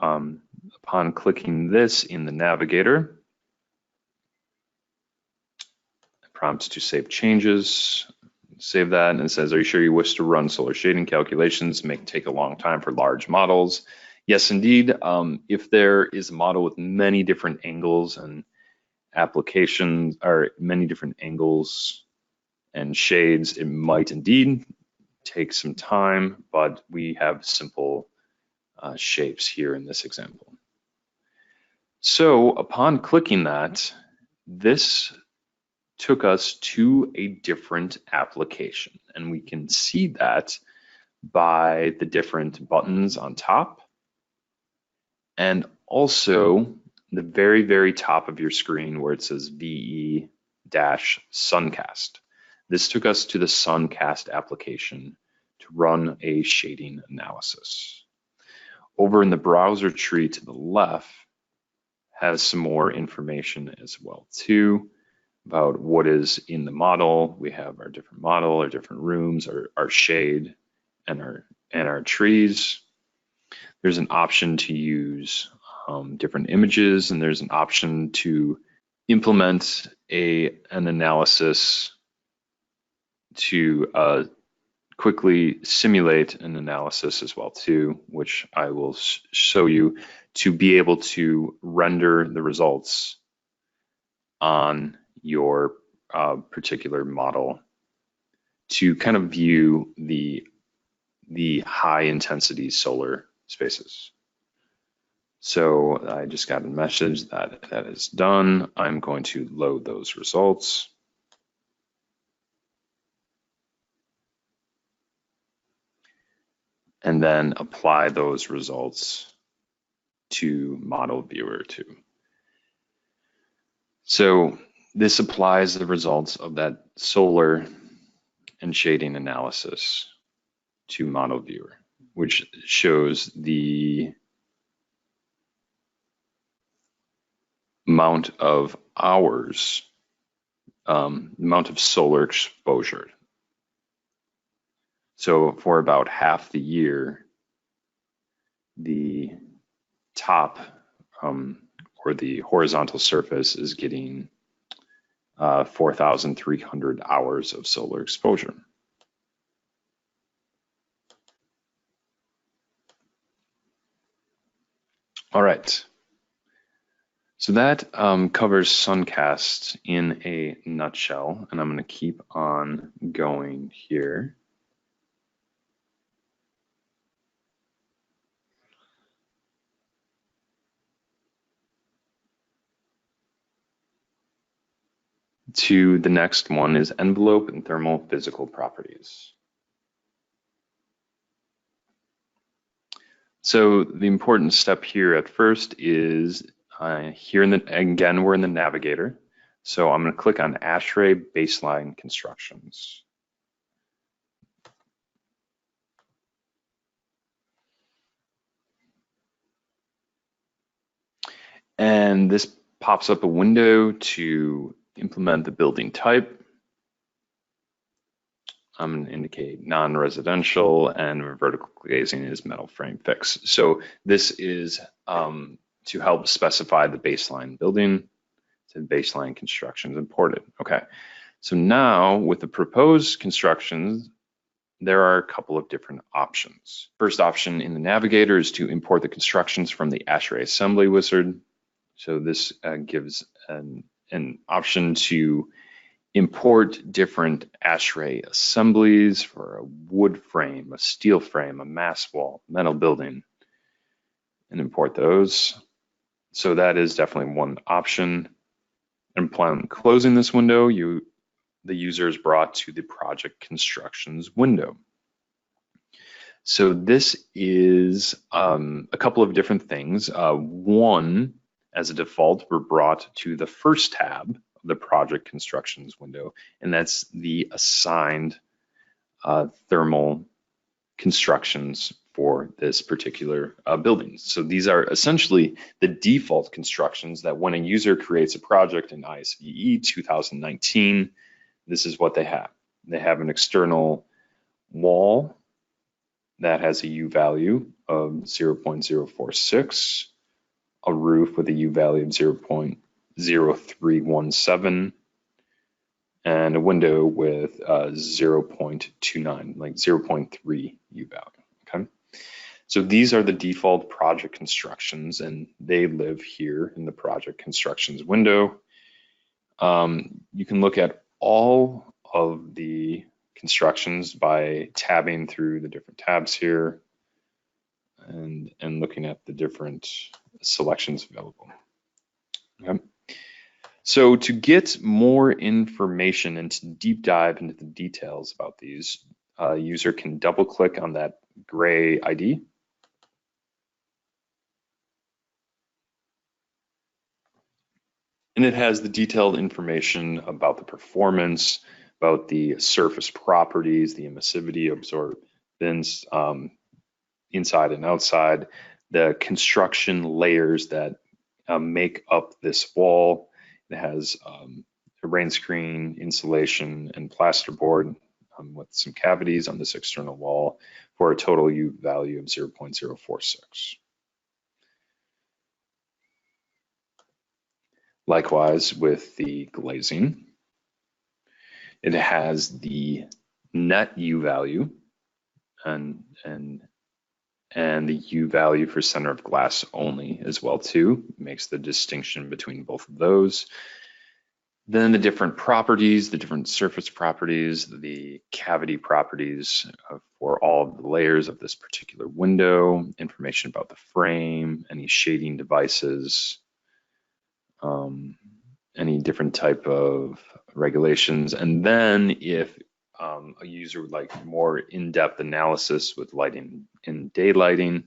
upon clicking this in the navigator, it prompts to save changes. Save that, and it says, are you sure you wish to run solar shading calculations? May take a long time for large models. Yes, indeed. If there is a model with many different angles and applications, or many different angles and shades, it might indeed take some time, but we have simple shapes here in this example. So upon clicking that, this took us to a different application, and we can see that by the different buttons on top and also the very, very top of your screen where it says VE-Suncast. This took us to the Suncast application to run a shading analysis. Over in the browser tree to the left has some more information as well too about what is in the model. We have our different model, our different rooms, our shade, and our trees. There's an option to use different images, and there's an option to implement an analysis to quickly simulate an analysis as well too, which I will show you to be able to render the results on your particular model to kind of view the high intensity solar spaces. So I just got a message that that is done. I'm going to load those results. And then apply those results to Model Viewer 2. So this applies the results of that solar and shading analysis to Model Viewer, which shows the amount of hours, amount of solar exposure. So for about half the year, the top or the horizontal surface is getting 4,300 hours of solar exposure. All right. So that covers Suncast in a nutshell, and I'm going to keep on going here. To the next one is envelope and thermal physical properties. So the important step here at first is here again, we're in the navigator. So I'm going to click on ASHRAE baseline constructions. And this pops up a window to implement the building type. I'm going to indicate non-residential, and vertical glazing is metal frame fix. So this is to help specify the baseline building. So baseline constructions imported. Okay, so now with the proposed constructions, there are a couple of different options. First option in the navigator is to import the constructions from the ASHRAE assembly wizard. So this gives an option to import different ASHRAE assemblies for a wood frame, a steel frame, a mass wall, metal building, and import those. So that is definitely one option. And upon closing this window, the user is brought to the project constructions window. So this is a couple of different things. One, as a default, we're brought to the first tab of the project constructions window, and that's the assigned thermal constructions for this particular building. So these are essentially the default constructions that when a user creates a project in IESVE 2019, this is what they have. They have an external wall that has a U value of 0.046, a roof with a U value of 0.0317, and a window with 0.29, like 0.3 U value, okay? So these are the default project constructions, and they live here in the project constructions window. You can look at all of the constructions by tabbing through the different tabs here and looking at the different selections available. Okay. So to get more information and to deep dive into the details about these, a user can double click on that gray ID. And it has the detailed information about the performance, about the surface properties, the emissivity, absorbance, inside and outside, the construction layers that make up this wall. It has a rain screen, insulation, and plasterboard with some cavities on this external wall for a total U value of 0.046. Likewise with the glazing, it has the net U value and the U value for center of glass only as well too. Makes the distinction between both of those. Then the different properties, the different surface properties, the cavity properties for all of the layers of this particular window, information about the frame, any shading devices, any different type of regulations. And then if a user would like more in-depth analysis with lighting and daylighting,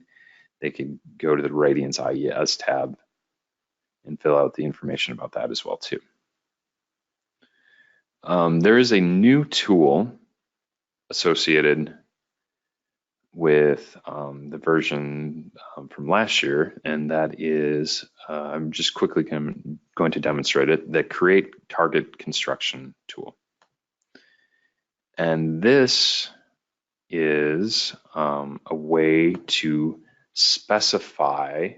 they could go to the Radiance IES tab and fill out the information about that as well too. There is a new tool associated with the version from last year, and that is, I'm just quickly going to demonstrate it, the Create Target Construction tool. And this is a way to specify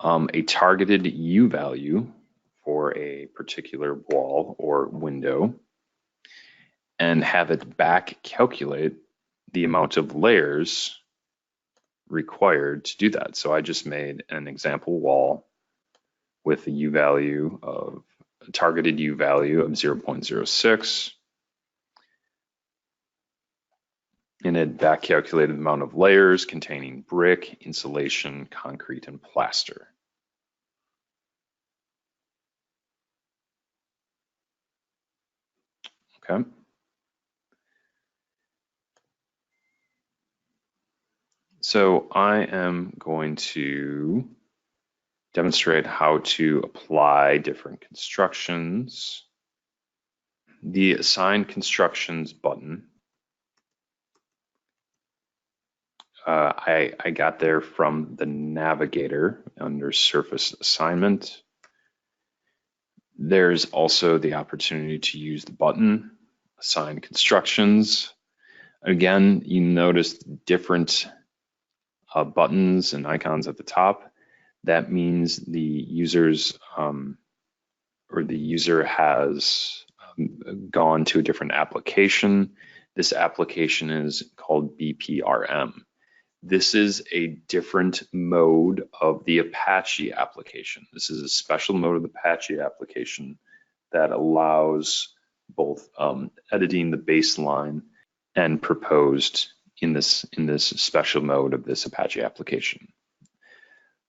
a targeted U value for a particular wall or window and have it back calculate the amount of layers required to do that. So I just made an example wall with a U value of a targeted U value of 0.06, and it back calculated the amount of layers containing brick, insulation, concrete, and plaster. Okay. So I am going to demonstrate how to apply different constructions. The Assign Constructions button, I got there from the navigator under Surface Assignment. There's also the opportunity to use the button, Assign Constructions. Again, you notice different buttons and icons at the top. That means the user's or the user has gone to a different application. This application is called BPRM. This is a different mode of the Apache application. This is a special mode of the Apache application that allows both editing the baseline and proposed in this special mode of this Apache application.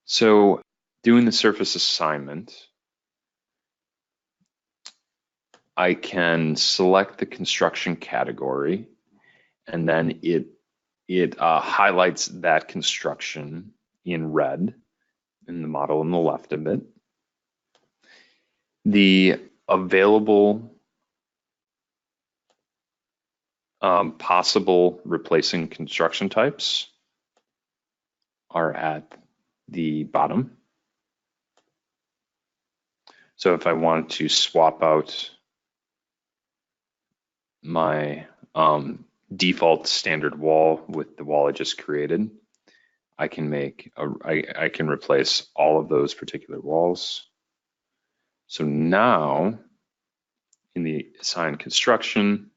So doing the surface assignment, I can select the construction category, and then it highlights that construction in red in the model on the left of it. The available possible replacing construction types are at the bottom. So if I wanted to swap out my default standard wall with the wall I just created, I can I can replace all of those particular walls. So now in the Assign Construction,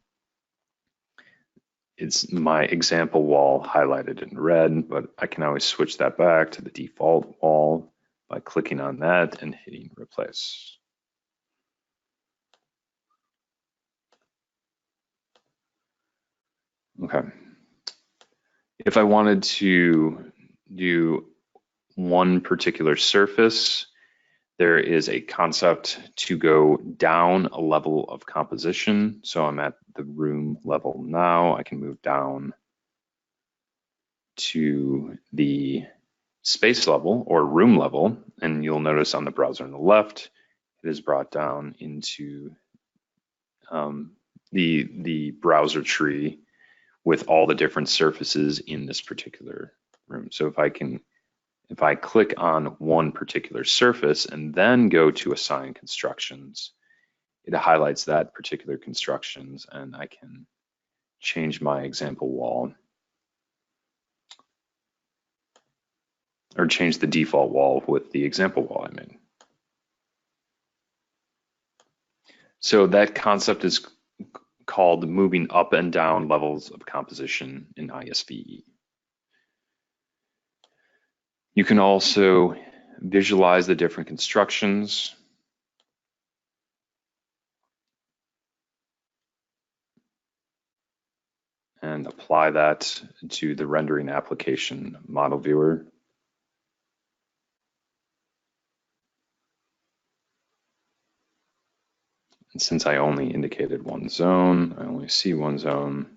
it's my example wall highlighted in red, but I can always switch that back to the default wall by clicking on that and hitting Replace. Okay. If I wanted to do one particular surface, there is a concept to go down a level of composition. So I'm at the room level now. I can move down to the space level or room level, and you'll notice on the browser on the left, it is brought down into the browser tree with all the different surfaces in this particular room. So if I click on one particular surface and then go to Assign Constructions, it highlights that particular constructions, and I can change my example wall or change the default wall with the example wall I made. So that concept is called moving up and down levels of composition in IESVE. You can also visualize the different constructions. And apply that to the rendering application model viewer. And since I only indicated one zone, I only see one zone.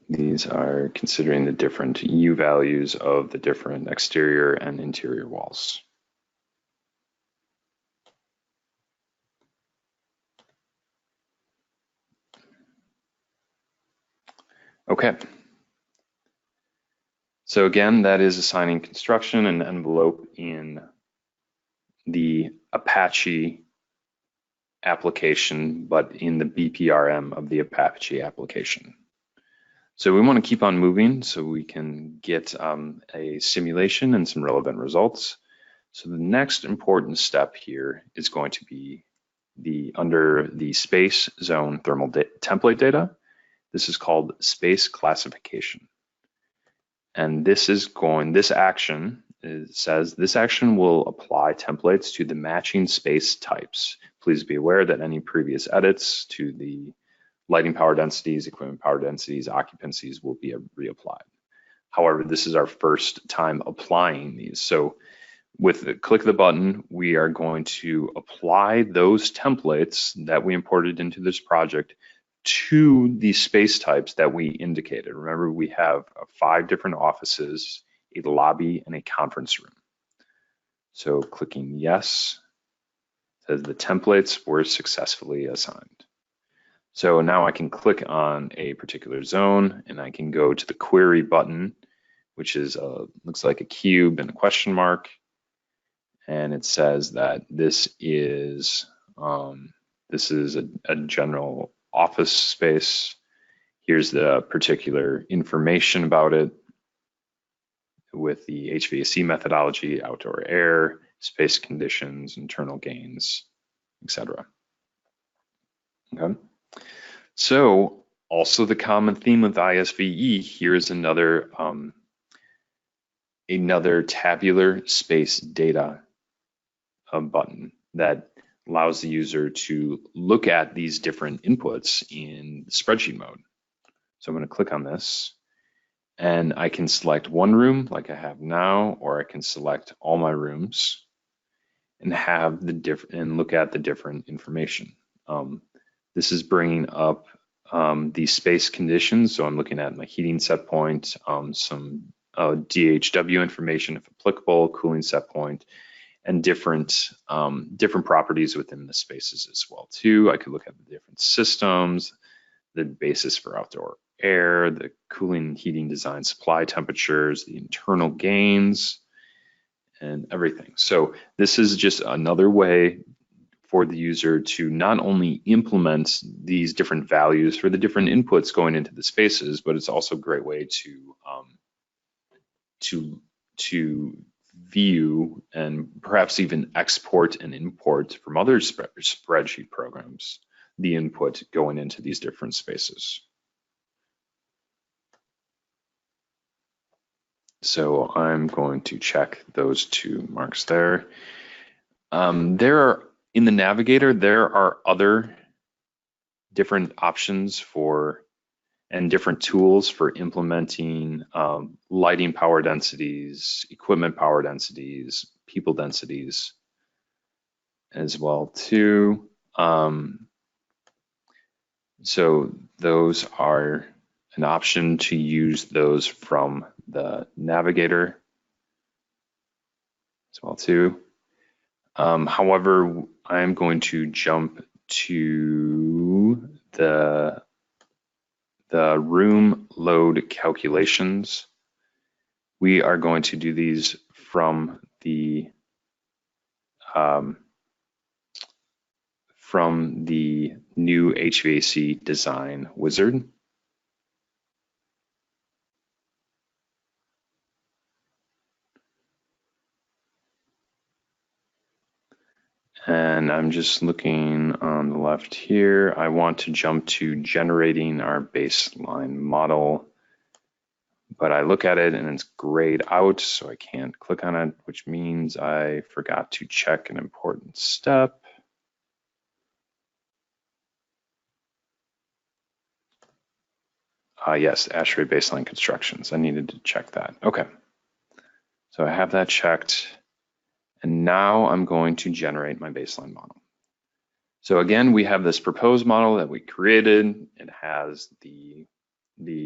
These are considering the different U values of the different exterior and interior walls. Okay. So again, that is assigning construction and envelope in the Apache application, but in the BPRM of the Apache application. So we want to keep on moving so we can get a simulation and some relevant results. So the next important step here is going to be under the space zone thermal template data. This is called space classification. And this action says this action will apply templates to the matching space types. Please be aware that any previous edits to the lighting power densities, equipment power densities, occupancies will be reapplied. However, this is our first time applying these. So with the click of the button, we are going to apply those templates that we imported into this project to the space types that we indicated. Remember, we have 5 different offices, a lobby, and a conference room. So clicking yes says the templates were successfully assigned. So now I can click on a particular zone and I can go to the query button, which is looks like a cube and a question mark. And it says that this is a general office space. Here's the particular information about it with the HVAC methodology, outdoor air, space conditions, internal gains, etc. Okay. So also the common theme of ISVE, here's another tabular space data button that allows the user to look at these different inputs in spreadsheet mode. So I'm going to click on this and I can select one room like I have now, or I can select all my rooms and have and look at the different information. This is bringing up the space conditions. So I'm looking at my heating set point, some DHW information if applicable, cooling set point, and different properties within the spaces as well too. I could look at the different systems, the basis for outdoor air, the cooling and heating design supply temperatures, the internal gains, and everything. So this is just another way for the user to not only implement these different values for the different inputs going into the spaces, but it's also a great way to view and perhaps even export and import from other spreadsheet programs the input going into these different spaces. So I'm going to check those 2 marks there. In the navigator, there are other different options and different tools for implementing lighting power densities, equipment power densities, people densities as well too. So those are an option to use those from the navigator as well too. However, I'm going to jump to the room load calculations. We are going to do these from the new HVAC design wizard. And I'm just looking on the left here. I want to jump to generating our baseline model, but I look at it and it's grayed out, so I can't click on it, which means I forgot to check an important step. Yes, ASHRAE baseline constructions. I needed to check that. Okay, so I have that checked. And now I'm going to generate my baseline model. So again, we have this proposed model that we created. It has the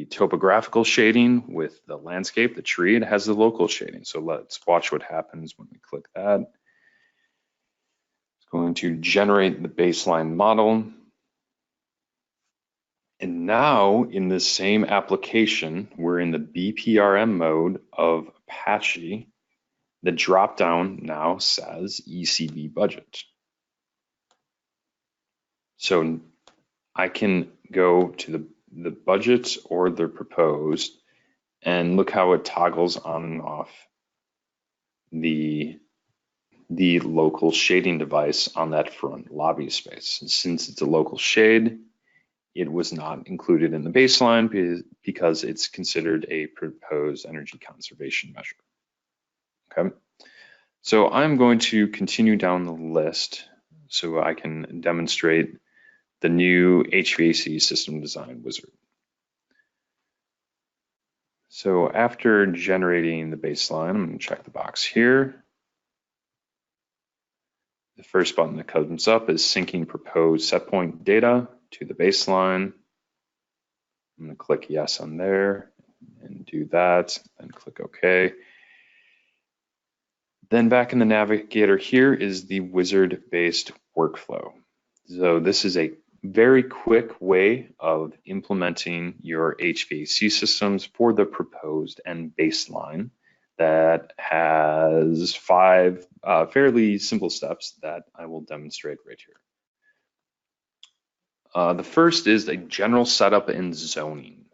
topographical shading with the landscape, the tree. It has the local shading. So let's watch what happens when we click that. It's going to generate the baseline model. And now in this same application, we're in the BPRM mode of Apache. The dropdown now says ECB budget. So I can go to the budget or the proposed and look how it toggles on and off the local shading device on that front lobby space. And since it's a local shade, it was not included in the baseline because it's considered a proposed energy conservation measure. Okay, so I'm going to continue down the list so I can demonstrate the new HVAC system design wizard. So after generating the baseline, I'm going to check the box here. The first button that comes up is syncing proposed set point data to the baseline. I'm going to click yes on there and do that, then click OK. Then back in the navigator here is the wizard-based workflow. So this is a very quick way of implementing your HVAC systems for the proposed and baseline that has 5 fairly simple steps that I will demonstrate right here. The first is a general setup and zoning.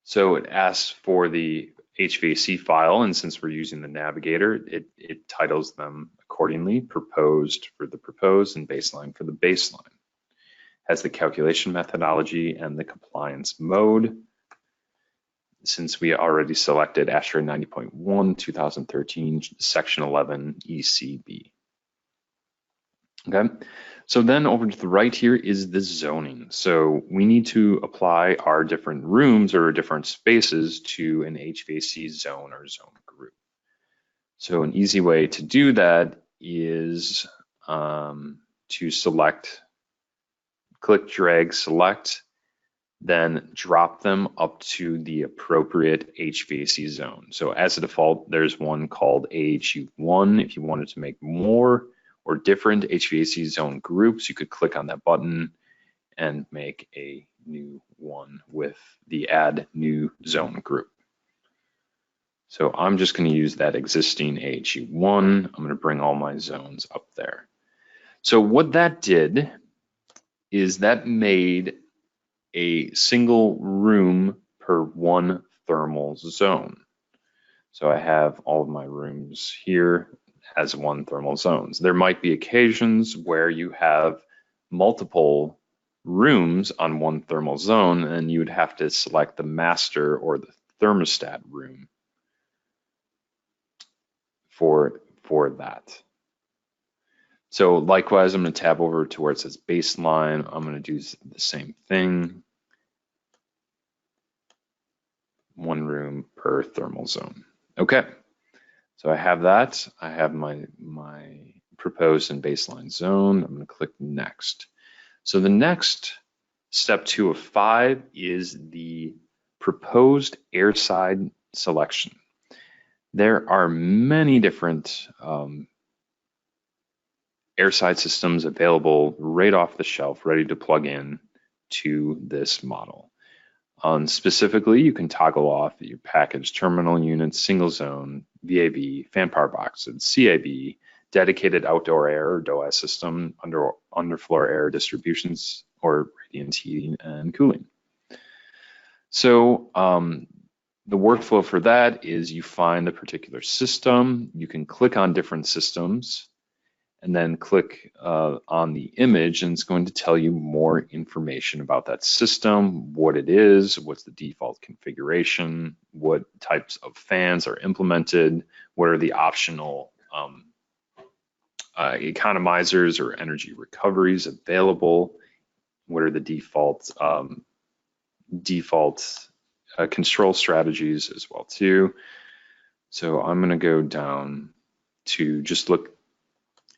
So it asks for the HVAC file, and since we're using the navigator, it titles them accordingly: proposed for the proposed and baseline for the baseline. Has the calculation methodology and the compliance mode. Since we already selected ASHRAE 90.1 2013 section 11 ECB. Okay, so then over to the right here is the zoning. So we need to apply our different rooms or different spaces to an HVAC zone or zone group. So an easy way to do that is to select, click, drag, select, then drop them up to the appropriate HVAC zone. So as a default, there's one called AHU1. If you wanted to make more or different HVAC zone groups, you could click on that button and make a new one with the add new zone group. So I'm just going to use that existing AHU1. I'm going to bring all my zones up there. So what that did is that made a single room per one thermal zone. So I have all of my rooms here as one thermal zones. There might be occasions where you have multiple rooms on one thermal zone and you would have to select the master or the thermostat room for that. So likewise, I'm going to tab over to where it says baseline. I'm going to do the same thing. One room per thermal zone. Okay, so I have that. I have my proposed and baseline zone. I'm going to click next. So the next step 2 of 5 is the proposed airside selection. There are many different airside systems available right off the shelf, ready to plug in to this model. Specifically, you can toggle off your package terminal units, single zone, VAV, fan power boxes, CAB, dedicated outdoor air or DOAS system, underfloor air distributions, or radiant heating and cooling. So the workflow for that is you find the particular system, you can click on different systems, and then click on the image, and it's going to tell you more information about that system, what it is, what's the default configuration, what types of fans are implemented, what are the optional economizers or energy recoveries available, what are the default control strategies as well too. So I'm going to go down to just look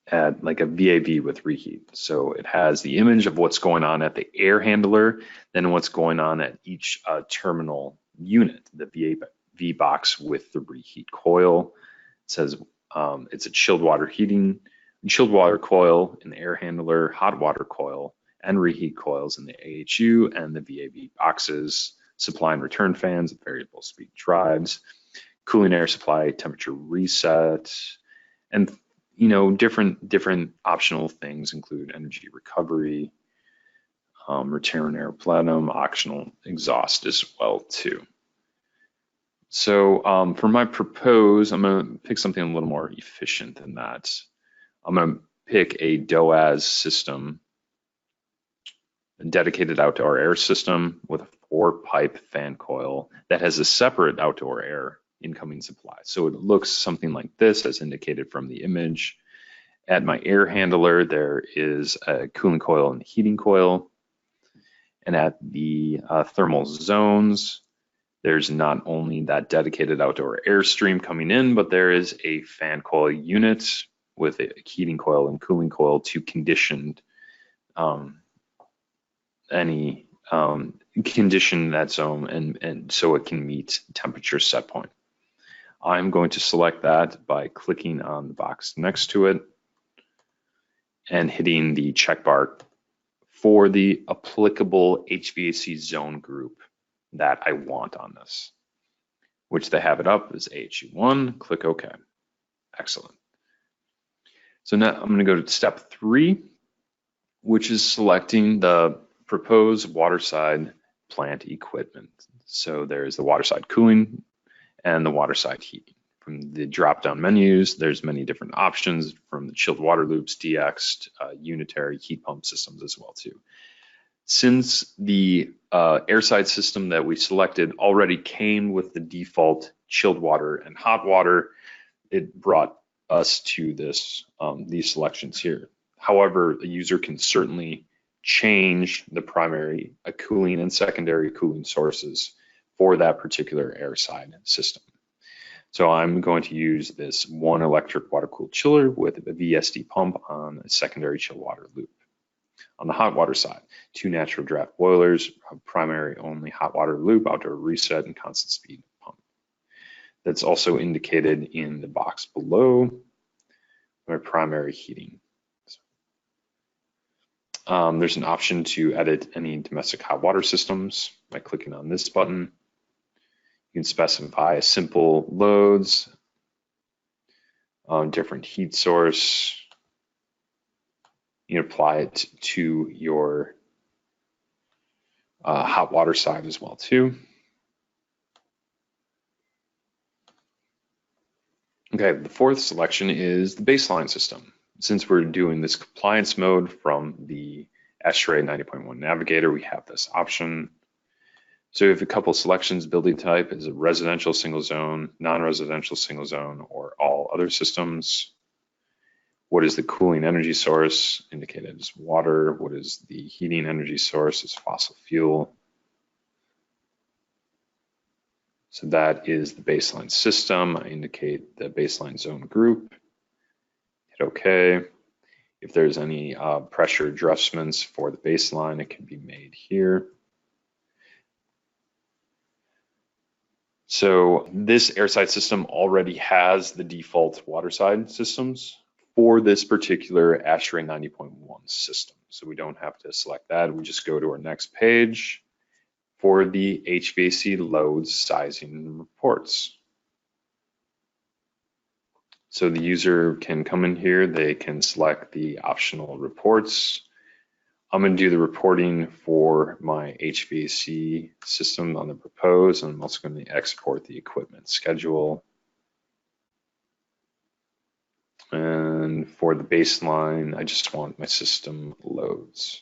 at like a VAV with reheat. So it has the image of what's going on at the air handler, then what's going on at each terminal unit, the VAV box with the reheat coil. It says it's a chilled water coil in the air handler, hot water coil, and reheat coils in the AHU and the VAV boxes, supply and return fans, variable speed drives, cooling air supply, temperature reset, and different optional things include energy recovery, return air plenum, optional exhaust as well too. So for my propose, I'm going to pick something a little more efficient than that. I'm going to pick a DOAS system, a dedicated outdoor air system with a 4-pipe fan coil that has a separate outdoor air incoming supply. So it looks something like this as indicated from the image. At my air handler, there is a cooling coil and a heating coil. And at the thermal zones, there's not only that dedicated outdoor air stream coming in, but there is a fan coil unit with a heating coil and cooling coil to condition condition that zone and so it can meet temperature set point. I'm going to select that by clicking on the box next to it and hitting the check bar for the applicable HVAC zone group that I want on this, which they have it up as AHU1. Click OK. Excellent. So now I'm going to go to step 3, which is selecting the proposed waterside plant equipment. So there's the waterside cooling and the waterside heating. From the drop-down menus, there's many different options from the chilled water loops, DX, unitary heat pump systems as well too. Since the airside system that we selected already came with the default chilled water and hot water, it brought us to these selections here. However, the user can certainly change the primary cooling and secondary cooling sources for that particular airside system. So I'm going to use this one electric water-cooled chiller with a VSD pump on a secondary chill water loop. On the hot water side, 2 natural draft boilers, a primary only hot water loop, outdoor reset, and constant speed pump. That's also indicated in the box below, my primary heating. There's an option to edit any domestic hot water systems by clicking on this button. You can specify simple loads, different heat source. You can apply it to your hot water side as well too. Okay, the 4th selection is the baseline system. Since we're doing this compliance mode from the ASHRAE 90.1 Navigator, we have this option. So we have a couple selections. Building type is a residential single zone, non-residential single zone, or all other systems. What is the cooling energy source? Indicated as water. What is the heating energy source? Is fossil fuel. So that is the baseline system. I indicate the baseline zone group. Hit OK. If there's any pressure adjustments for the baseline, it can be made here. So this airside system already has the default waterside systems for this particular ASHRAE 90.1 system. So we don't have to select that. We just go to our next page for the HVAC loads, sizing, and reports. So the user can come in here, they can select the optional reports. I'm going to do the reporting for my HVAC system on the propose, and I'm also going to export the equipment schedule. And for the baseline, I just want my system loads.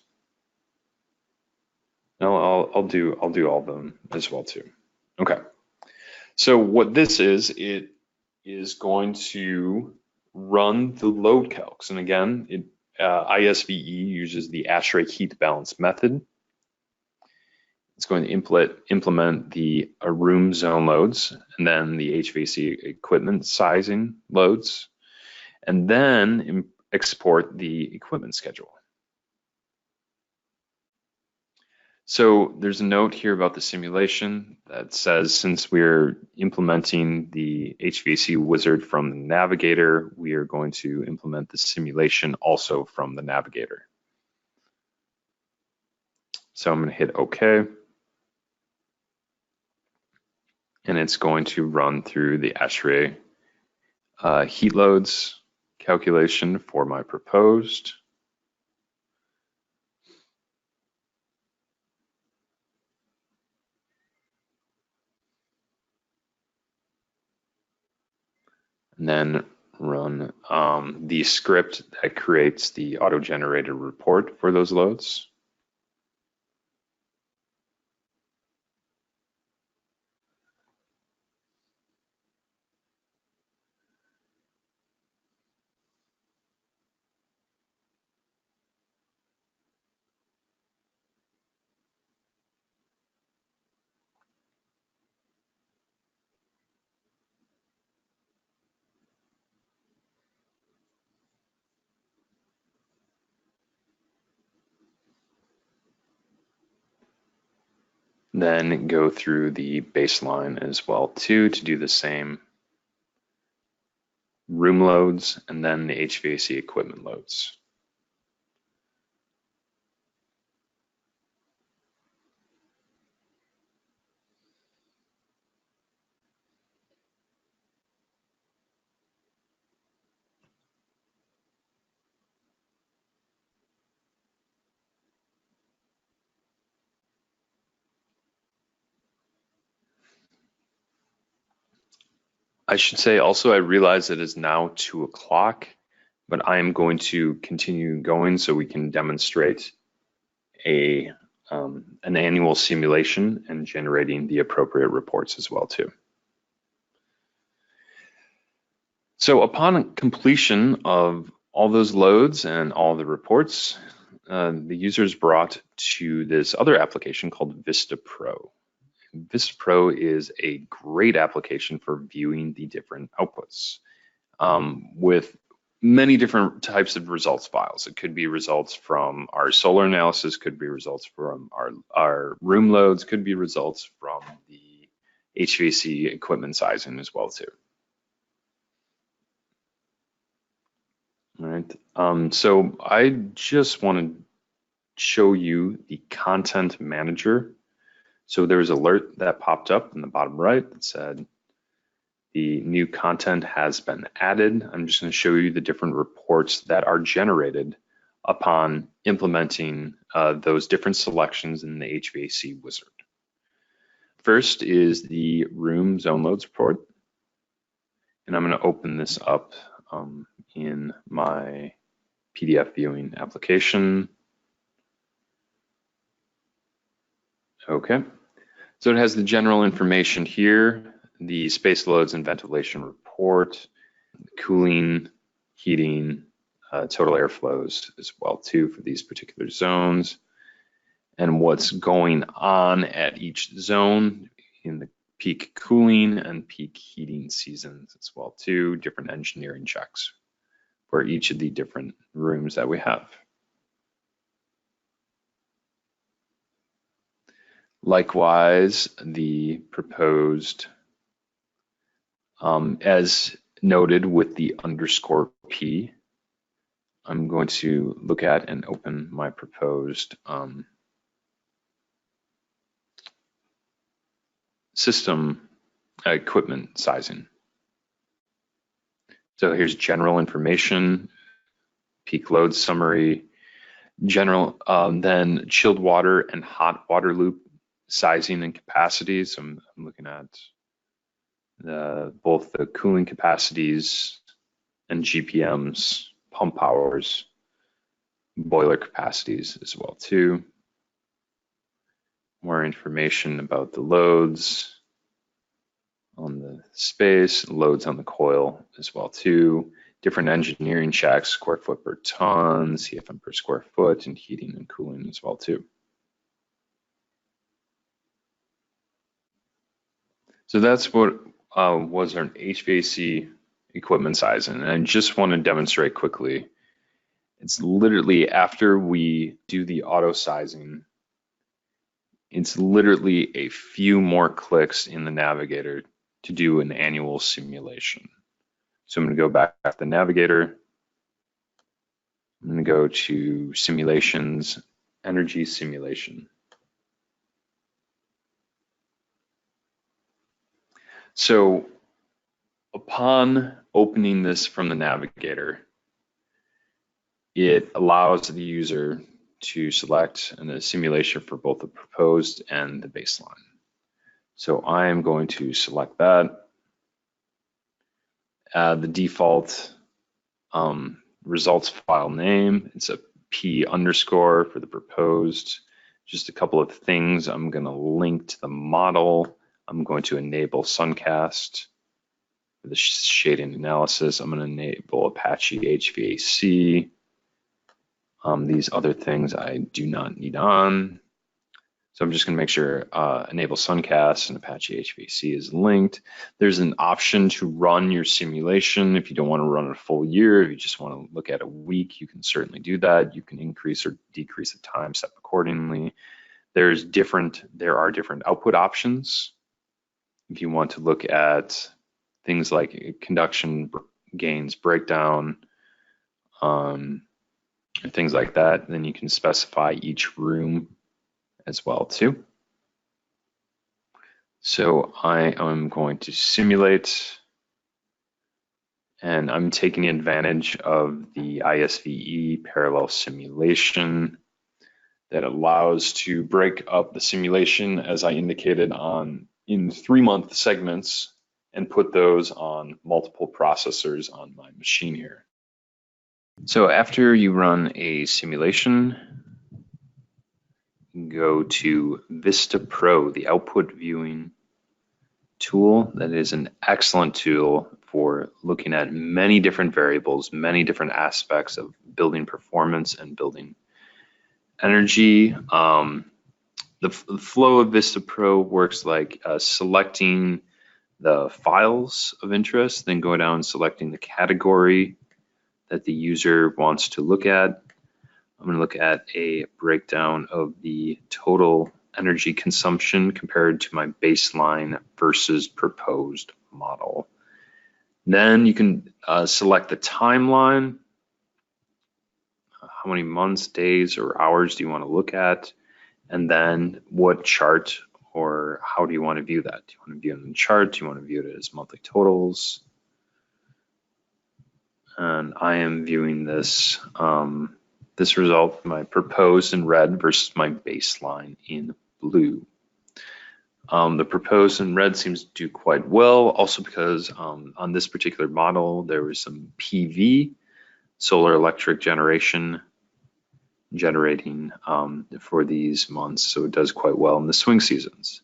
No, I'll do all of them as well too. Okay. So what this is, it is going to run the load calcs. And again, IESVE uses the ASHRAE heat balance method. It's going to implement the room zone loads and then the HVAC equipment sizing loads, and then export the equipment schedule. So there's a note here about the simulation that says since we're implementing the HVAC wizard from the navigator, we are going to implement the simulation also from the navigator. So I'm going to hit OK. And it's going to run through the ASHRAE heat loads calculation for my proposed. And then run the script that creates the auto-generated report for those loads. Then go through the baseline as well too to do the same room loads and then the HVAC equipment loads. I should say also, I realize it is now 2 o'clock, but I am going to continue going so we can demonstrate an annual simulation and generating the appropriate reports as well too. So upon completion of all those loads and all the reports, the user is brought to this other application called Vista Pro. Vista Pro is a great application for viewing the different outputs with many different types of results files. It could be results from our solar analysis, could be results from our room loads, could be results from the HVAC equipment sizing as well too. All right, so I just want to show you the content manager. So there's an alert that popped up in the bottom right that said the new content has been added. I'm just going to show you the different reports that are generated upon implementing those different selections in the HVAC wizard. First is the room zone loads report. And I'm going to open this up in my PDF viewing application. Okay, so it has the general information here, the space loads and ventilation report, cooling, heating, total airflows as well too for these particular zones, and what's going on at each zone in the peak cooling and peak heating seasons as well too, different engineering checks for each of the different rooms that we have. Likewise, the proposed, as noted with the _P, I'm going to look at and open my proposed system equipment sizing. So here's general information, peak load summary, general, then chilled water and hot water loop sizing and capacities. I'm looking at both the cooling capacities and GPMs, pump powers, boiler capacities as well too. More information about the loads on the space, loads on the coil as well too. Different engineering checks, square foot per ton, CFM per square foot, and heating and cooling as well too. So that's what was our HVAC equipment sizing. And I just want to demonstrate quickly. It's literally after we do the auto sizing, it's literally a few more clicks in the navigator to do an annual simulation. So I'm going to go back to the navigator. I'm going to go to simulations, energy simulation. So upon opening this from the navigator, it allows the user to select a simulation for both the proposed and the baseline. So I am going to select that. The default results file name, it's a P underscore for the proposed. Just a couple of things. I'm going to link to the model. I'm going to enable Suncast for the shading analysis. I'm going to enable Apache HVAC. These other things I do not need on. So I'm just going to make sure enable Suncast and Apache HVAC is linked. There's an option to run your simulation. If you don't want to run a full year, if you just want to look at a week, you can certainly do that. You can increase or decrease the time step accordingly. There are different output options. If you want to look at things like conduction gains breakdown, things like that, then you can specify each room as well too. So I am going to simulate, and I'm taking advantage of the IESVE parallel simulation that allows to break up the simulation, as I indicated, in 3-month segments and put those on multiple processors on my machine here. So after you run a simulation, go to Vista Pro, the output viewing tool. That is an excellent tool for looking at many different variables, many different aspects of building performance and building energy. The flow of Vista Pro works like selecting the files of interest, then go down selecting the category that the user wants to look at. I'm going to look at a breakdown of the total energy consumption compared to my baseline versus proposed model. Then you can select the timeline. How many months, days, or hours do you want to look at? And then what chart or how do you want to view that? Do you want to view it in the chart? Do you want to view it as monthly totals? And I am viewing this this result, my proposed in red versus my baseline in blue. The proposed in red seems to do quite well, also because on this particular model, there was some PV, solar electric generating for these months, so it does quite well in the swing seasons.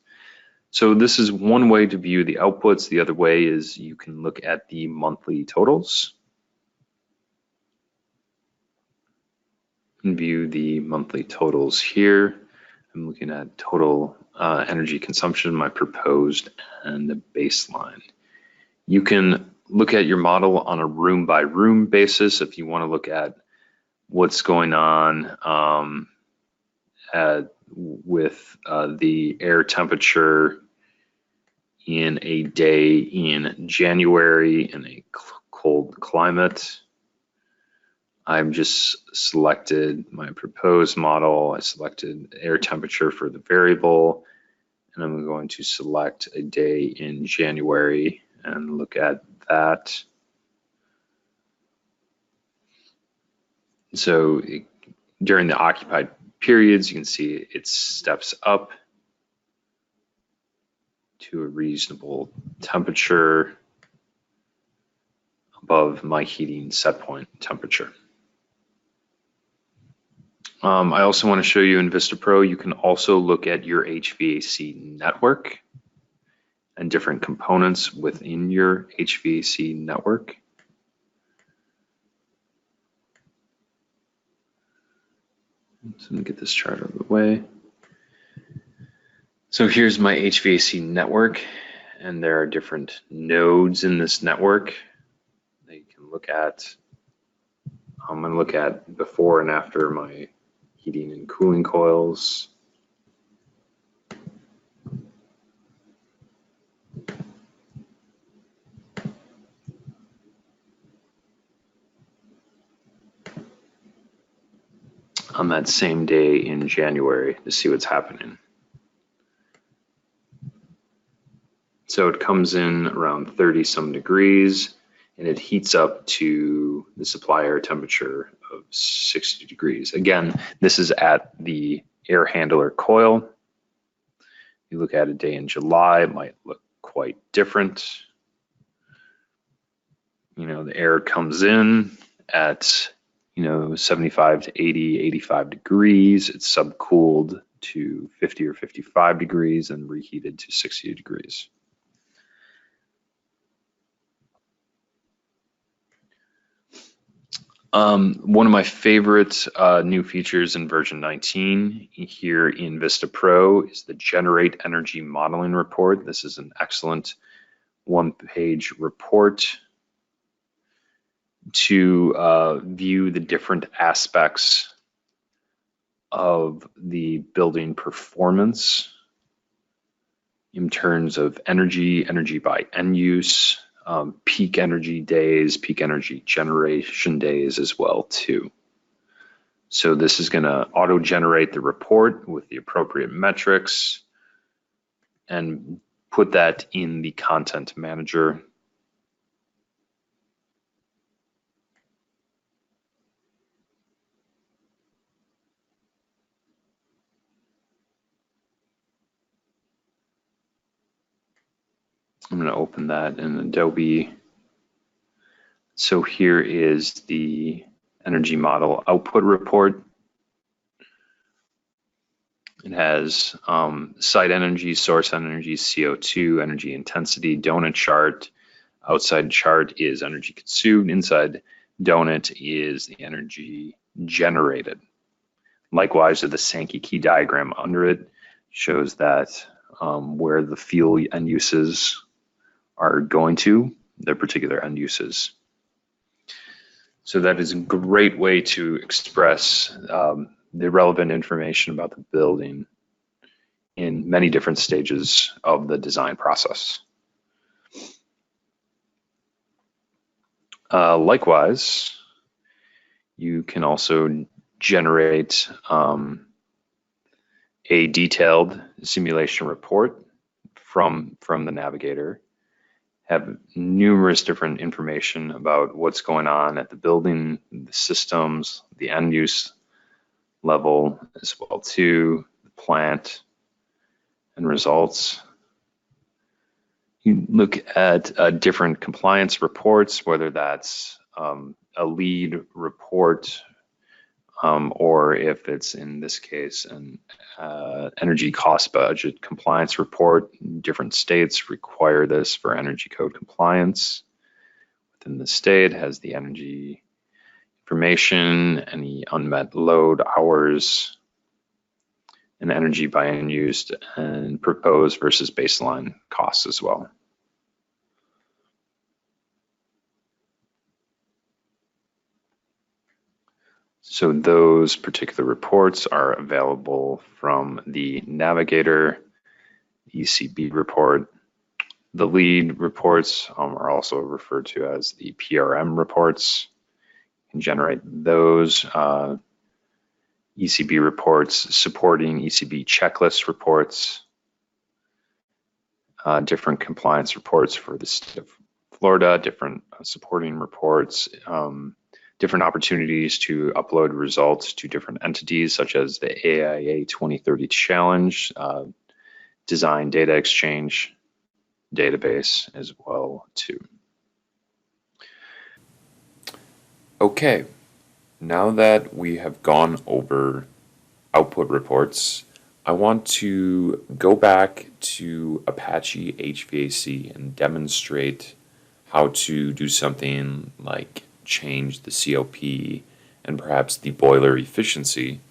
So this is one way to view the outputs. The other way is you can look at the monthly totals and view the monthly totals here. I'm looking at total energy consumption, my proposed, and the baseline. You can look at your model on a room by room basis if you want to look at what's going on with the air temperature in a day in January in a cold climate. I've just selected my proposed model. I selected air temperature for the variable, and I'm going to select a day in January and look at that. So during the occupied periods, you can see it steps up to a reasonable temperature above my heating set point temperature. I also want to show you in VistaPro, you can also look at your HVAC network and different components within your HVAC network. So let me get this chart out of the way. So here's my HVAC network, and there are different nodes in this network that you can look at. I'm going to look at before and after my heating and cooling coils. On that same day in January to see what's happening. So it comes in around 30 some degrees and it heats up to the supply air temperature of 60 degrees. Again, this is at the air handler coil. You look at a day in July, it might look quite different. You know, the air comes in at 75 to 80, 85 degrees. It's subcooled to 50 or 55 degrees and reheated to 60 degrees. One of my favorite new features in version 19 here in VistaPro is the Generate Energy Modeling Report. This is an excellent one-page report to view the different aspects of the building performance in terms of energy by end use, peak energy days, peak energy generation days as well too. So this is going to auto-generate the report with the appropriate metrics and put that in the content manager. I'm going to open that in Adobe. So here is the energy model output report. It has site energy, source energy, CO2, energy intensity, donut chart. Outside chart is energy consumed. Inside donut is the energy generated. Likewise, the Sankey key diagram under it shows that where the fuel end uses are going to, their particular end uses. So that is a great way to express the relevant information about the building in many different stages of the design process. Likewise, you can also generate a detailed simulation report from the navigator, have numerous different information about what's going on at the building, the systems, the end use level as well too, the plant and results. You look at different compliance reports, whether that's a lead report or if it's in this case an energy cost budget compliance report. Different states require this for energy code compliance. Within the state has the energy information, any unmet load hours, and energy by end used and proposed versus baseline costs as well. So those particular reports are available from the Navigator ECB report. The lead reports are also referred to as the PRM reports. You can generate those ECB reports supporting ECB checklist reports, different compliance reports for the state of Florida, different supporting reports, different opportunities to upload results to different entities such as the AIA 2030 Challenge, Design Data Exchange database as well too. Okay, now that we have gone over output reports, I want to go back to Apache HVAC and demonstrate how to do something like change the COP and perhaps the boiler efficiency.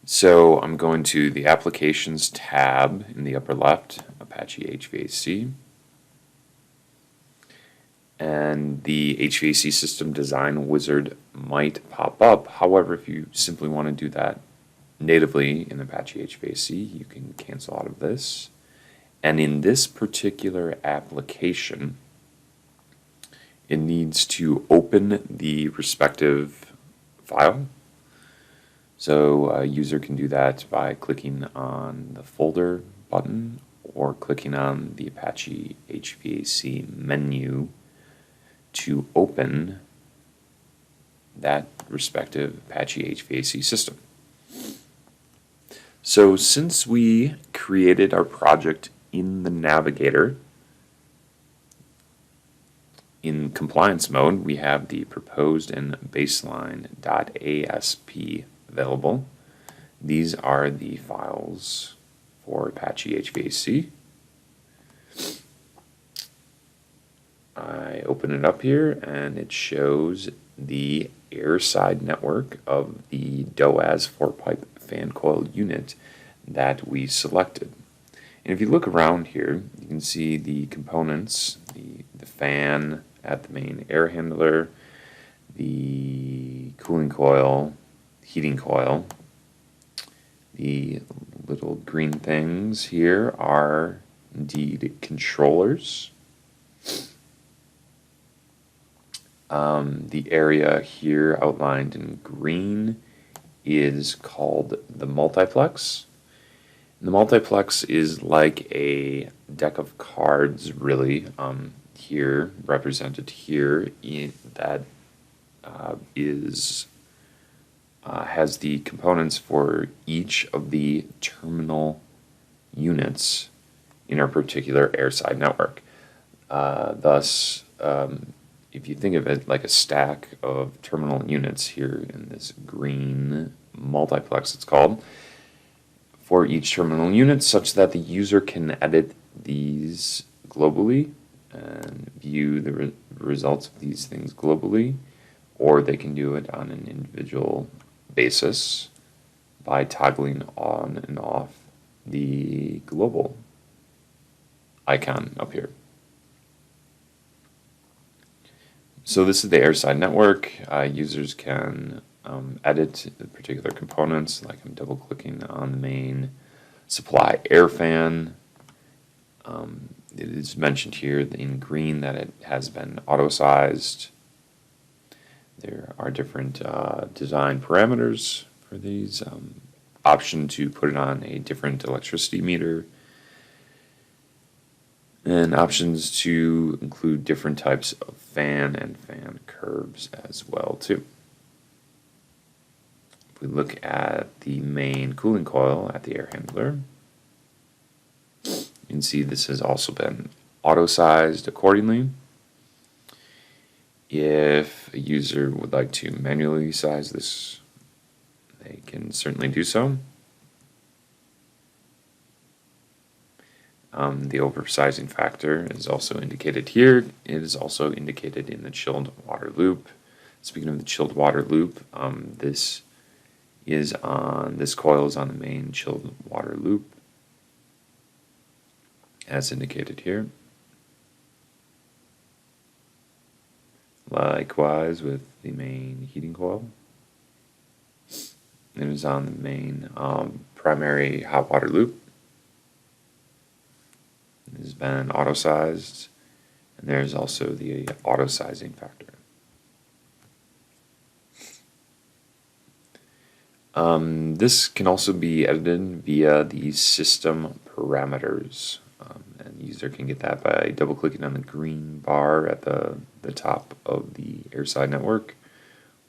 So I'm going to the Applications tab in the upper left, Apache HVAC. And the HVAC system design wizard might pop up. However, if you simply want to do that natively in Apache HVAC, you can cancel out of this. And in this particular application, it needs to open the respective file. So a user can do that by clicking on the folder button or clicking on the Apache HVAC menu to open that respective Apache HVAC system. So since we created our project in the navigator, in compliance mode, we have the proposed and baseline.asp available. These are the files for Apache HVAC. I open it up here and it shows the air side network of the DOAS 4-pipe fan coil unit that we selected. And if you look around here, you can see the components, the fan at the main air handler, the cooling coil, heating coil. The little green things here are indeed controllers. The area here outlined in green is called the multiplex. And the multiplex is like a deck of cards, really, here represented here that has the components for each of the terminal units in our particular airside network. Thus, if you think of it like a stack of terminal units here in this green multiplex, it's called, for each terminal unit, such that the user can edit these globally and view the results of these things globally, or they can do it on an individual basis by toggling on and off the global icon up here. So this is the airside network. Users can edit the particular components, like I'm double clicking on the main supply air fan. It is mentioned here in green that it has been auto-sized. There are different design parameters for these. Option to put it on a different electricity meter, and options to include different types of fan and fan curves as well too. If we look at the main cooling coil at the air handler, you can see this has also been auto-sized accordingly. If a user would like to manually size this, they can certainly do so. The oversizing factor is also indicated here. It is also indicated in the chilled water loop. Speaking of the chilled water loop, this coil is on the main chilled water loop, as indicated here. Likewise with the main heating coil. It is on the main primary hot water loop. It has been auto-sized, and there's also the auto-sizing factor. This can also be edited via the system parameters, and the user can get that by double-clicking on the green bar at the top of the airside network,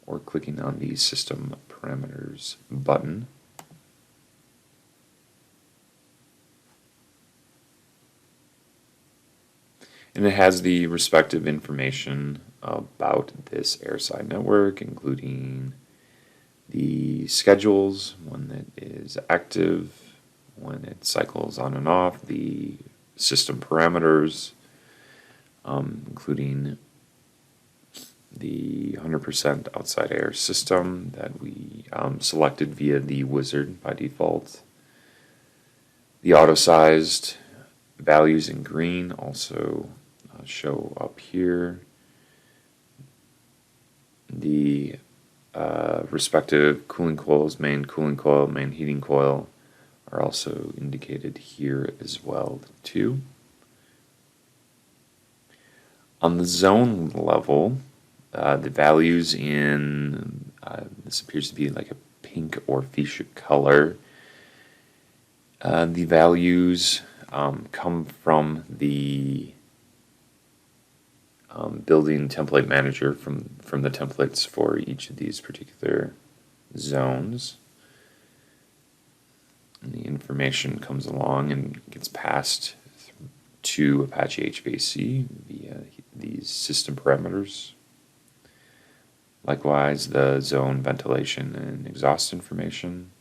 or clicking on the system parameters button. And it has the respective information about this airside network, including the schedules, when it is active, when it cycles on and off, the system parameters, including the 100% outside air system that we selected via the wizard by default. The auto-sized values in green also show up here. The respective cooling coils, main cooling coil, main heating coil, are also indicated here as well too. On the zone level, the values in, this appears to be like a pink or fuchsia color. The values come from the building template manager from the templates for each of these particular zones. And the information comes along and gets passed to Apache HVAC via these system parameters. Likewise, the zone ventilation and exhaust information.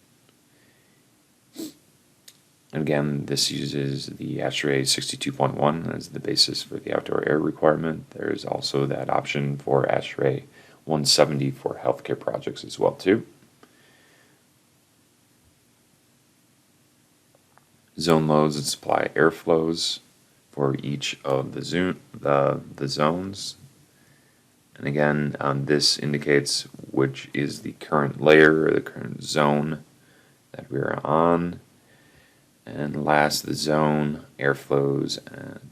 And again, this uses the ASHRAE 62.1 as the basis for the outdoor air requirement. There is also that option for ASHRAE 170 for healthcare projects as well too. Zone loads and supply airflows for each of the zones. And again, this indicates which is the current layer or the current zone that we are on. And last, the zone, airflows,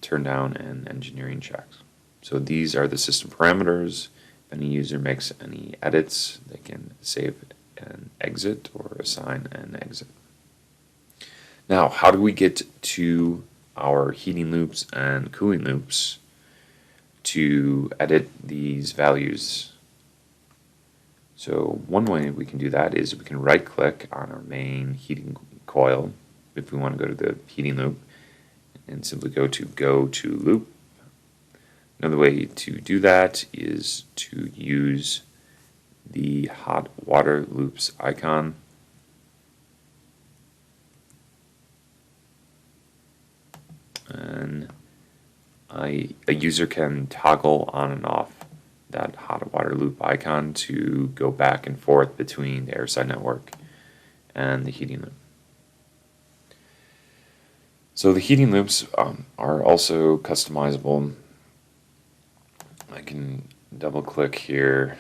turn down, and engineering checks. So these are the system parameters. If any user makes any edits, they can save and exit or assign and exit. Now, how do we get to our heating loops and cooling loops to edit these values? So one way we can do that is we can right click on our main heating coil if we want to go to the heating loop and simply go to loop. Another way to do that is to use the hot water loops icon. And a user can toggle on and off that hot water loop icon to go back and forth between the airside network and the heating loop. So the heating loops are also customizable. I can double click here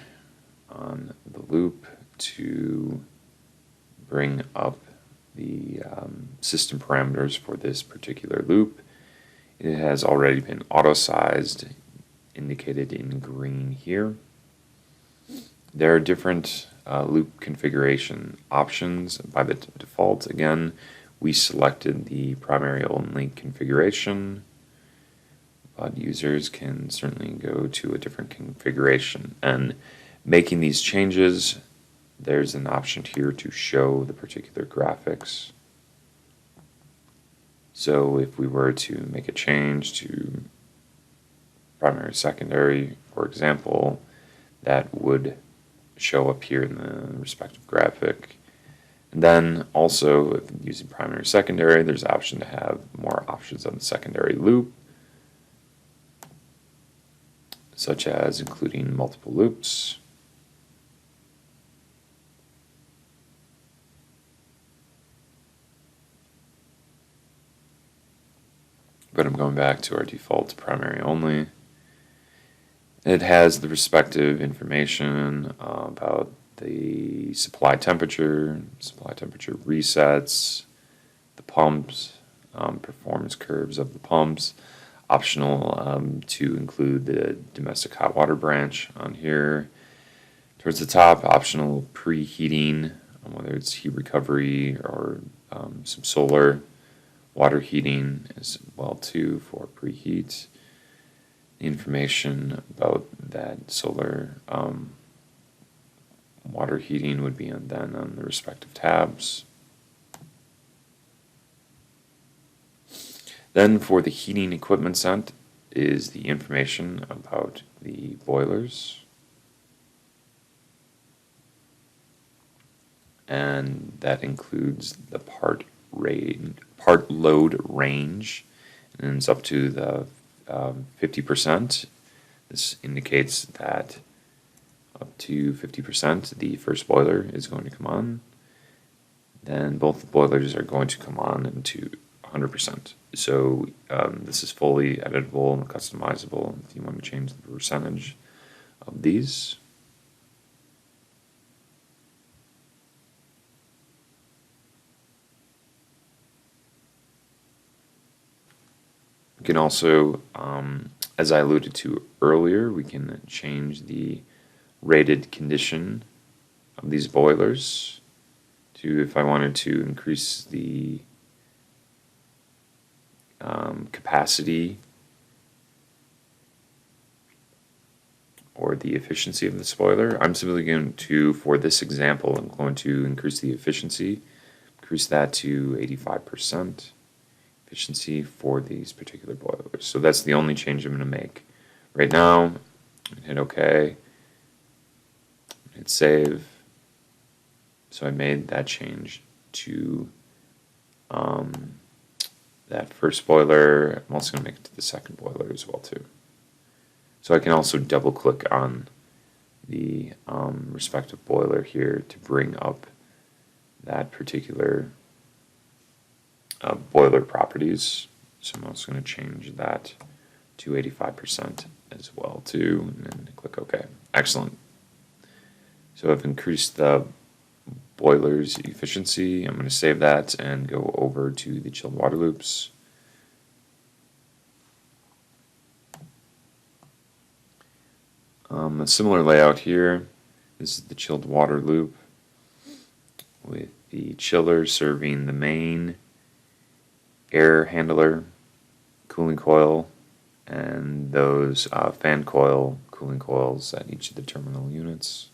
on the loop to bring up the system parameters for this particular loop. It has already been auto-sized, indicated in green here. There are different loop configuration options. By the default, again, we selected the primary only configuration, but users can certainly go to a different configuration. And making these changes, there's an option here to show the particular graphics. So if we were to make a change to primary, secondary, for example, that would show up here in the respective graphic. And then also, if using primary, secondary, there's an option to have more options on the secondary loop, such as including multiple loops. But I'm going back to our default primary only. It has the respective information about the supply temperature resets, the pumps, performance curves of the pumps. Optional to include the domestic hot water branch on here. Towards the top, optional preheating, whether it's heat recovery or some solar water heating as well too for preheat. The information about that solar water heating would be then on the respective tabs. Then for the heating equipment set, is the information about the boilers. And that includes the part load range, and it's up to the 50%. This indicates that up to 50% the first boiler is going to come on. Then both the boilers are going to come on into 100%. So this is fully editable and customizable if you want to change the percentage of these. We can also, as I alluded to earlier, we can change the rated condition of these boilers to, if I wanted to increase the capacity or the efficiency of this boiler. I'm simply going to, for this example, I'm going to increase the efficiency, increase that to 85%. Efficiency for these particular boilers. So that's the only change I'm going to make. Right now, hit OK, hit save. So I made that change to that first boiler. I'm also going to make it to the second boiler as well too. So I can also double click on the respective boiler here to bring up that particular boiler properties. So I'm also going to change that to 85% as well too, and then click OK. Excellent. So I've increased the boiler's efficiency. I'm going to save that and go over to the chilled water loops. A similar layout here. This is the chilled water loop with the chiller serving the main air handler, cooling coil, and those fan coil, cooling coils at each of the terminal units.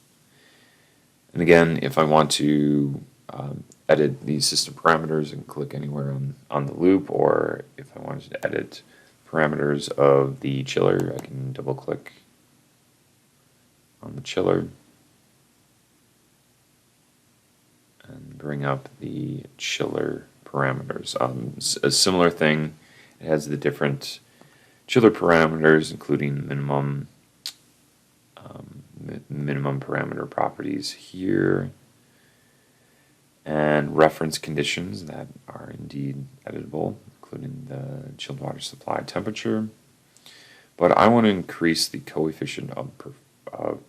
And again, if I want to edit these system parameters, I can click anywhere on the loop, or if I wanted to edit parameters of the chiller, I can double click on the chiller and bring up the chiller parameters. A similar thing, it has the different chiller parameters, including minimum parameter properties here, and reference conditions that are indeed editable, including the chilled water supply temperature. But I want to increase the coefficient of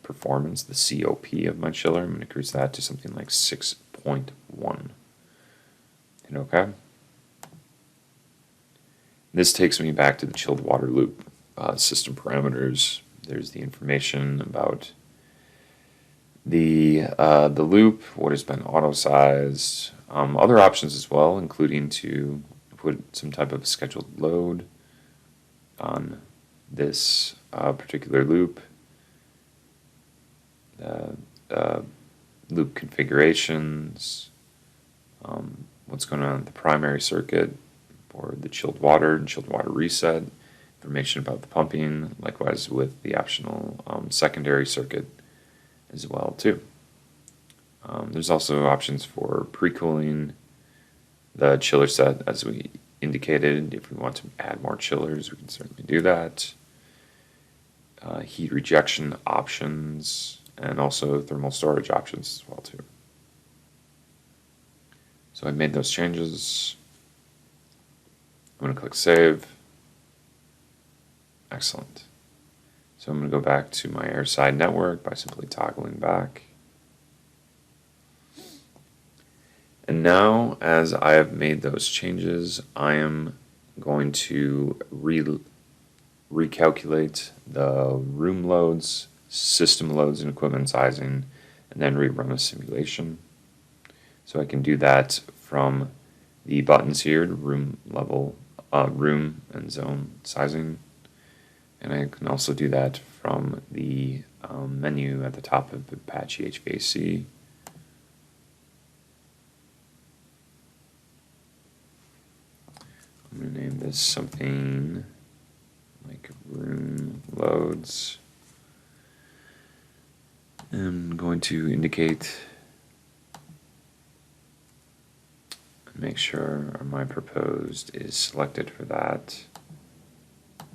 performance, the COP of my chiller. I'm going to increase that to something like 6.1. Hit OK. This takes me back to the chilled water loop system parameters. There's the information about the loop, what has been auto-sized, other options as well, including to put some type of scheduled load on this particular loop, loop configurations, what's going on in the primary circuit for the chilled water and chilled water reset, information about the pumping, likewise with the optional secondary circuit as well too. There's also options for pre-cooling the chiller set, as we indicated. If we want to add more chillers, we can certainly do that. Heat rejection options, and also thermal storage options as well too. So I made those changes. I'm going to click Save. Excellent. So I'm going to go back to my airside network by simply toggling back. And now, as I have made those changes, I am going to recalculate the room loads, system loads, and equipment sizing, and then rerun a simulation. So I can do that from the buttons here, room level, room and zone sizing. And I can also do that from the menu at the top of Apache HVAC. I'm going to name this something like room loads. I'm going to indicate, make sure my proposed is selected for that. On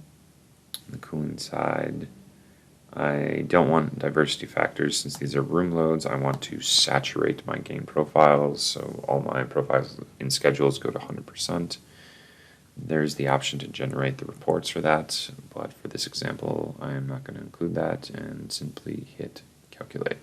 the cooling side, I don't want diversity factors since these are room loads. I want to saturate my game profiles, so all my profiles in schedules go to 100%. There's the option to generate the reports for that, but for this example, I am not going to include that and simply hit calculate.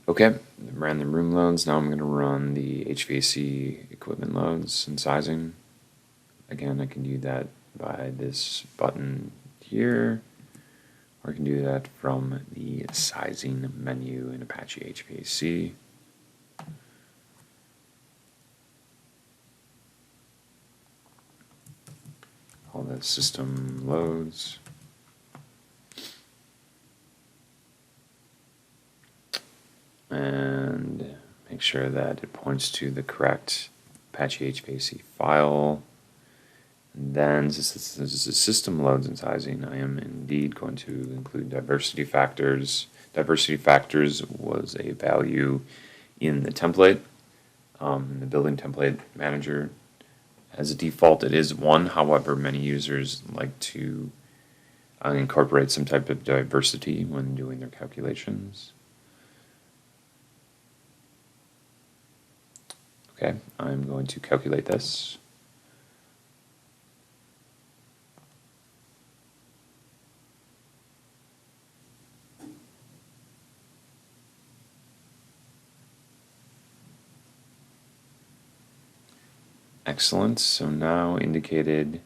Okay, ran the room loads. Now I'm going to run the HVAC equipment loads and sizing. Again, I can do that by this button here, or I can do that from the sizing menu in Apache HVAC. All the system loads. And make sure that it points to the correct Apache HVAC file. And then, since this is a system loads and sizing, I am indeed going to include diversity factors. Diversity factors was a value in the template, in the building template manager. As a default, it is 1. However, many users like to incorporate some type of diversity when doing their calculations. Okay, I'm going to calculate this. Excellent. So now indicated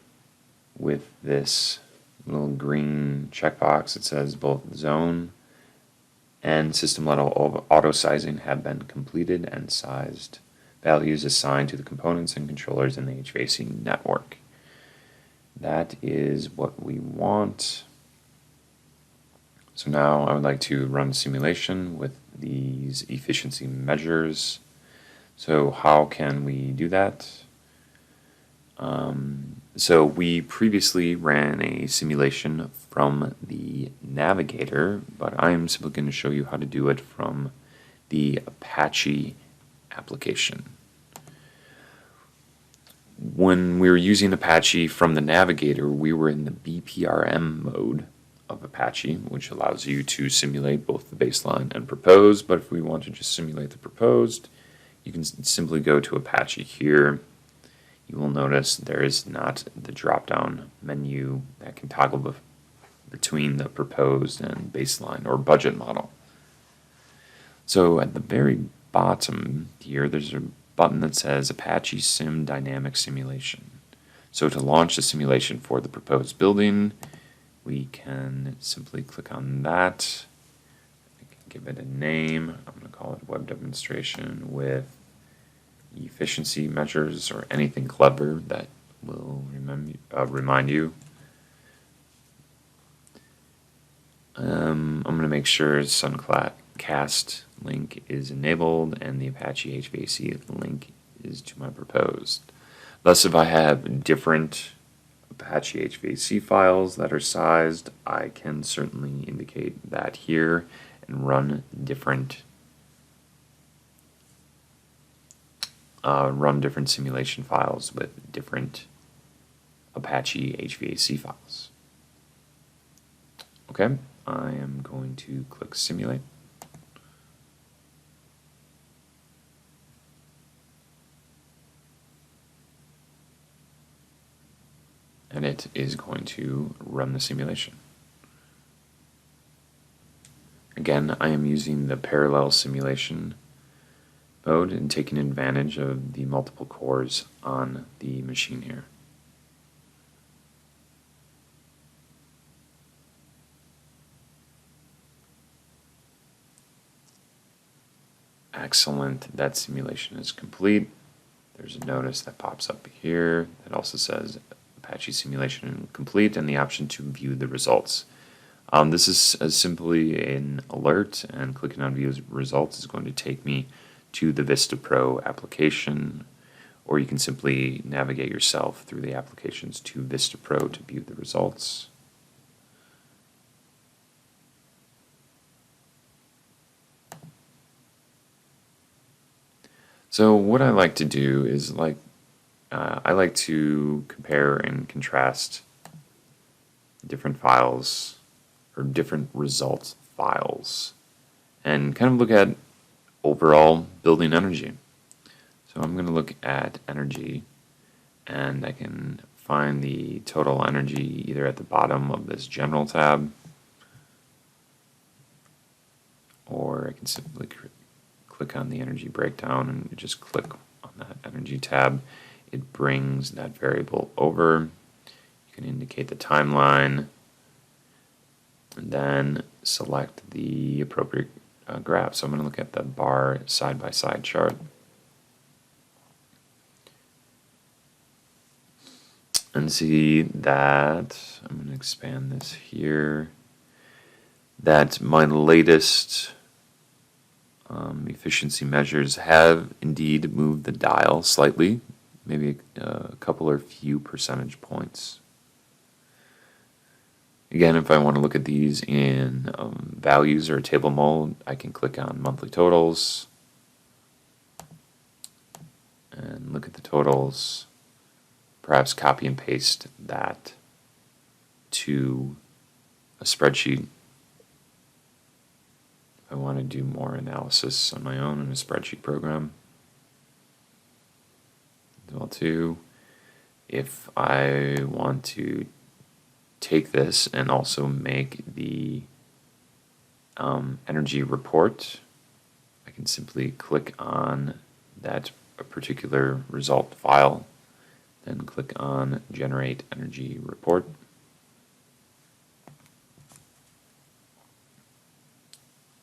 with this little green checkbox, it says both zone and system level auto sizing have been completed and sized. Values assigned to the components and controllers in the HVAC network. That is what we want. So now I would like to run a simulation with these efficiency measures. So how can we do that? So we previously ran a simulation from the Navigator, but I'm simply going to show you how to do it from the Apache application. When we were using Apache from the Navigator, we were in the BPRM mode of Apache, which allows you to simulate both the baseline and proposed. But if we want to just simulate the proposed, you can simply go to Apache here. You will notice there is not the drop-down menu that can toggle between the proposed and baseline or budget model. So at the very bottom here, there's a button that says Apache Sim Dynamic Simulation. So to launch the simulation for the proposed building, we can simply click on that. I can give it a name. I'm going to call it Web Demonstration with efficiency measures or anything clever that will remind you. I'm going to make sure Suncast link is enabled and the Apache HVAC link is to my proposed. Thus, if I have different Apache HVAC files that are sized, I can certainly indicate that here and run different simulation files with different Apache HVAC files. Okay, I am going to click Simulate. And it is going to run the simulation. Again, I am using the parallel simulation mode and taking advantage of the multiple cores on the machine here. Excellent, that simulation is complete. there's a notice that pops up here that also says Apache simulation complete and the option to view the results. This is simply an alert, and clicking on view results is going to take me to the Vista Pro application, or you can simply navigate yourself through the applications to Vista Pro to view the results. So what I like to do is I like to compare and contrast different files or different results files and kind of look at overall building energy. So I'm going to look at energy, and I can find the total energy either at the bottom of this general tab, or I can simply click on the energy breakdown and just click on that energy tab. It brings that variable over. You can indicate the timeline and then select the appropriate graph. So I'm going to look at the bar side-by-side chart. And see that, I'm going to expand this here, that my latest efficiency measures have indeed moved the dial slightly, maybe a couple or few percentage points. Again, if I want to look at these in values or table mode, I can click on monthly totals and look at the totals, perhaps copy and paste that to a spreadsheet. I want to do more analysis on my own in a spreadsheet program. As well too, if I want to take this and also make the energy report, I can simply click on that particular result file, then click on Generate Energy Report.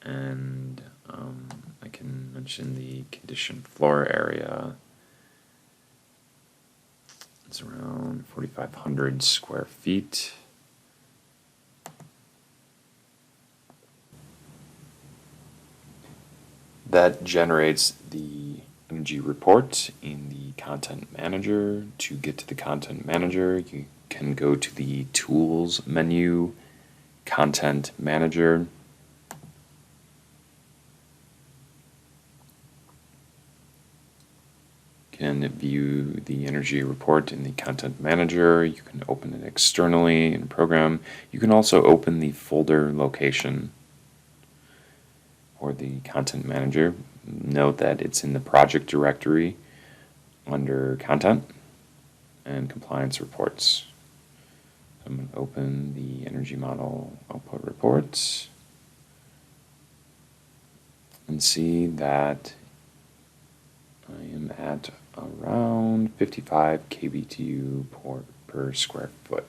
And I can mention the conditioned floor area. It's around 4,500 square feet. That generates the energy report in the Content Manager. To get to the Content Manager, you can go to the Tools menu, Content Manager. Can view the energy report in the Content Manager. You can open it externally in a program. You can also open the folder location for the Content Manager. Note that it's in the project directory under Content and Compliance Reports. I'm going to open the Energy Model Output Reports and see that I am at around 55 kBTU per square foot.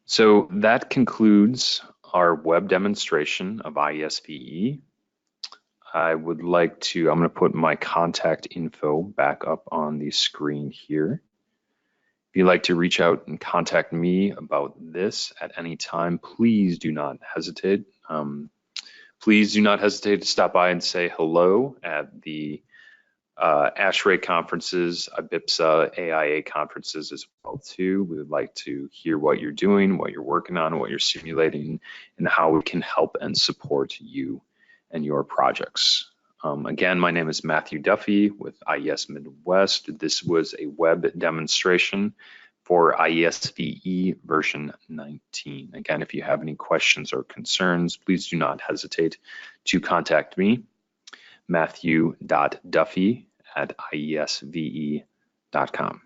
So that concludes our web demonstration of IESVE. I'm going to put my contact info back up on the screen here. If you'd like to reach out and contact me about this at any time, please do not hesitate. Please do not hesitate to stop by and say hello at the ASHRAE conferences, IBIPSA, AIA conferences as well too. We would like to hear what you're doing, what you're working on, what you're simulating, and how we can help and support you and your projects. Again, my name is Matthew Duffy with IES Midwest. This was a web demonstration for IESVE version 19. Again, if you have any questions or concerns, please do not hesitate to contact me, matthew.duffy@iesve.com.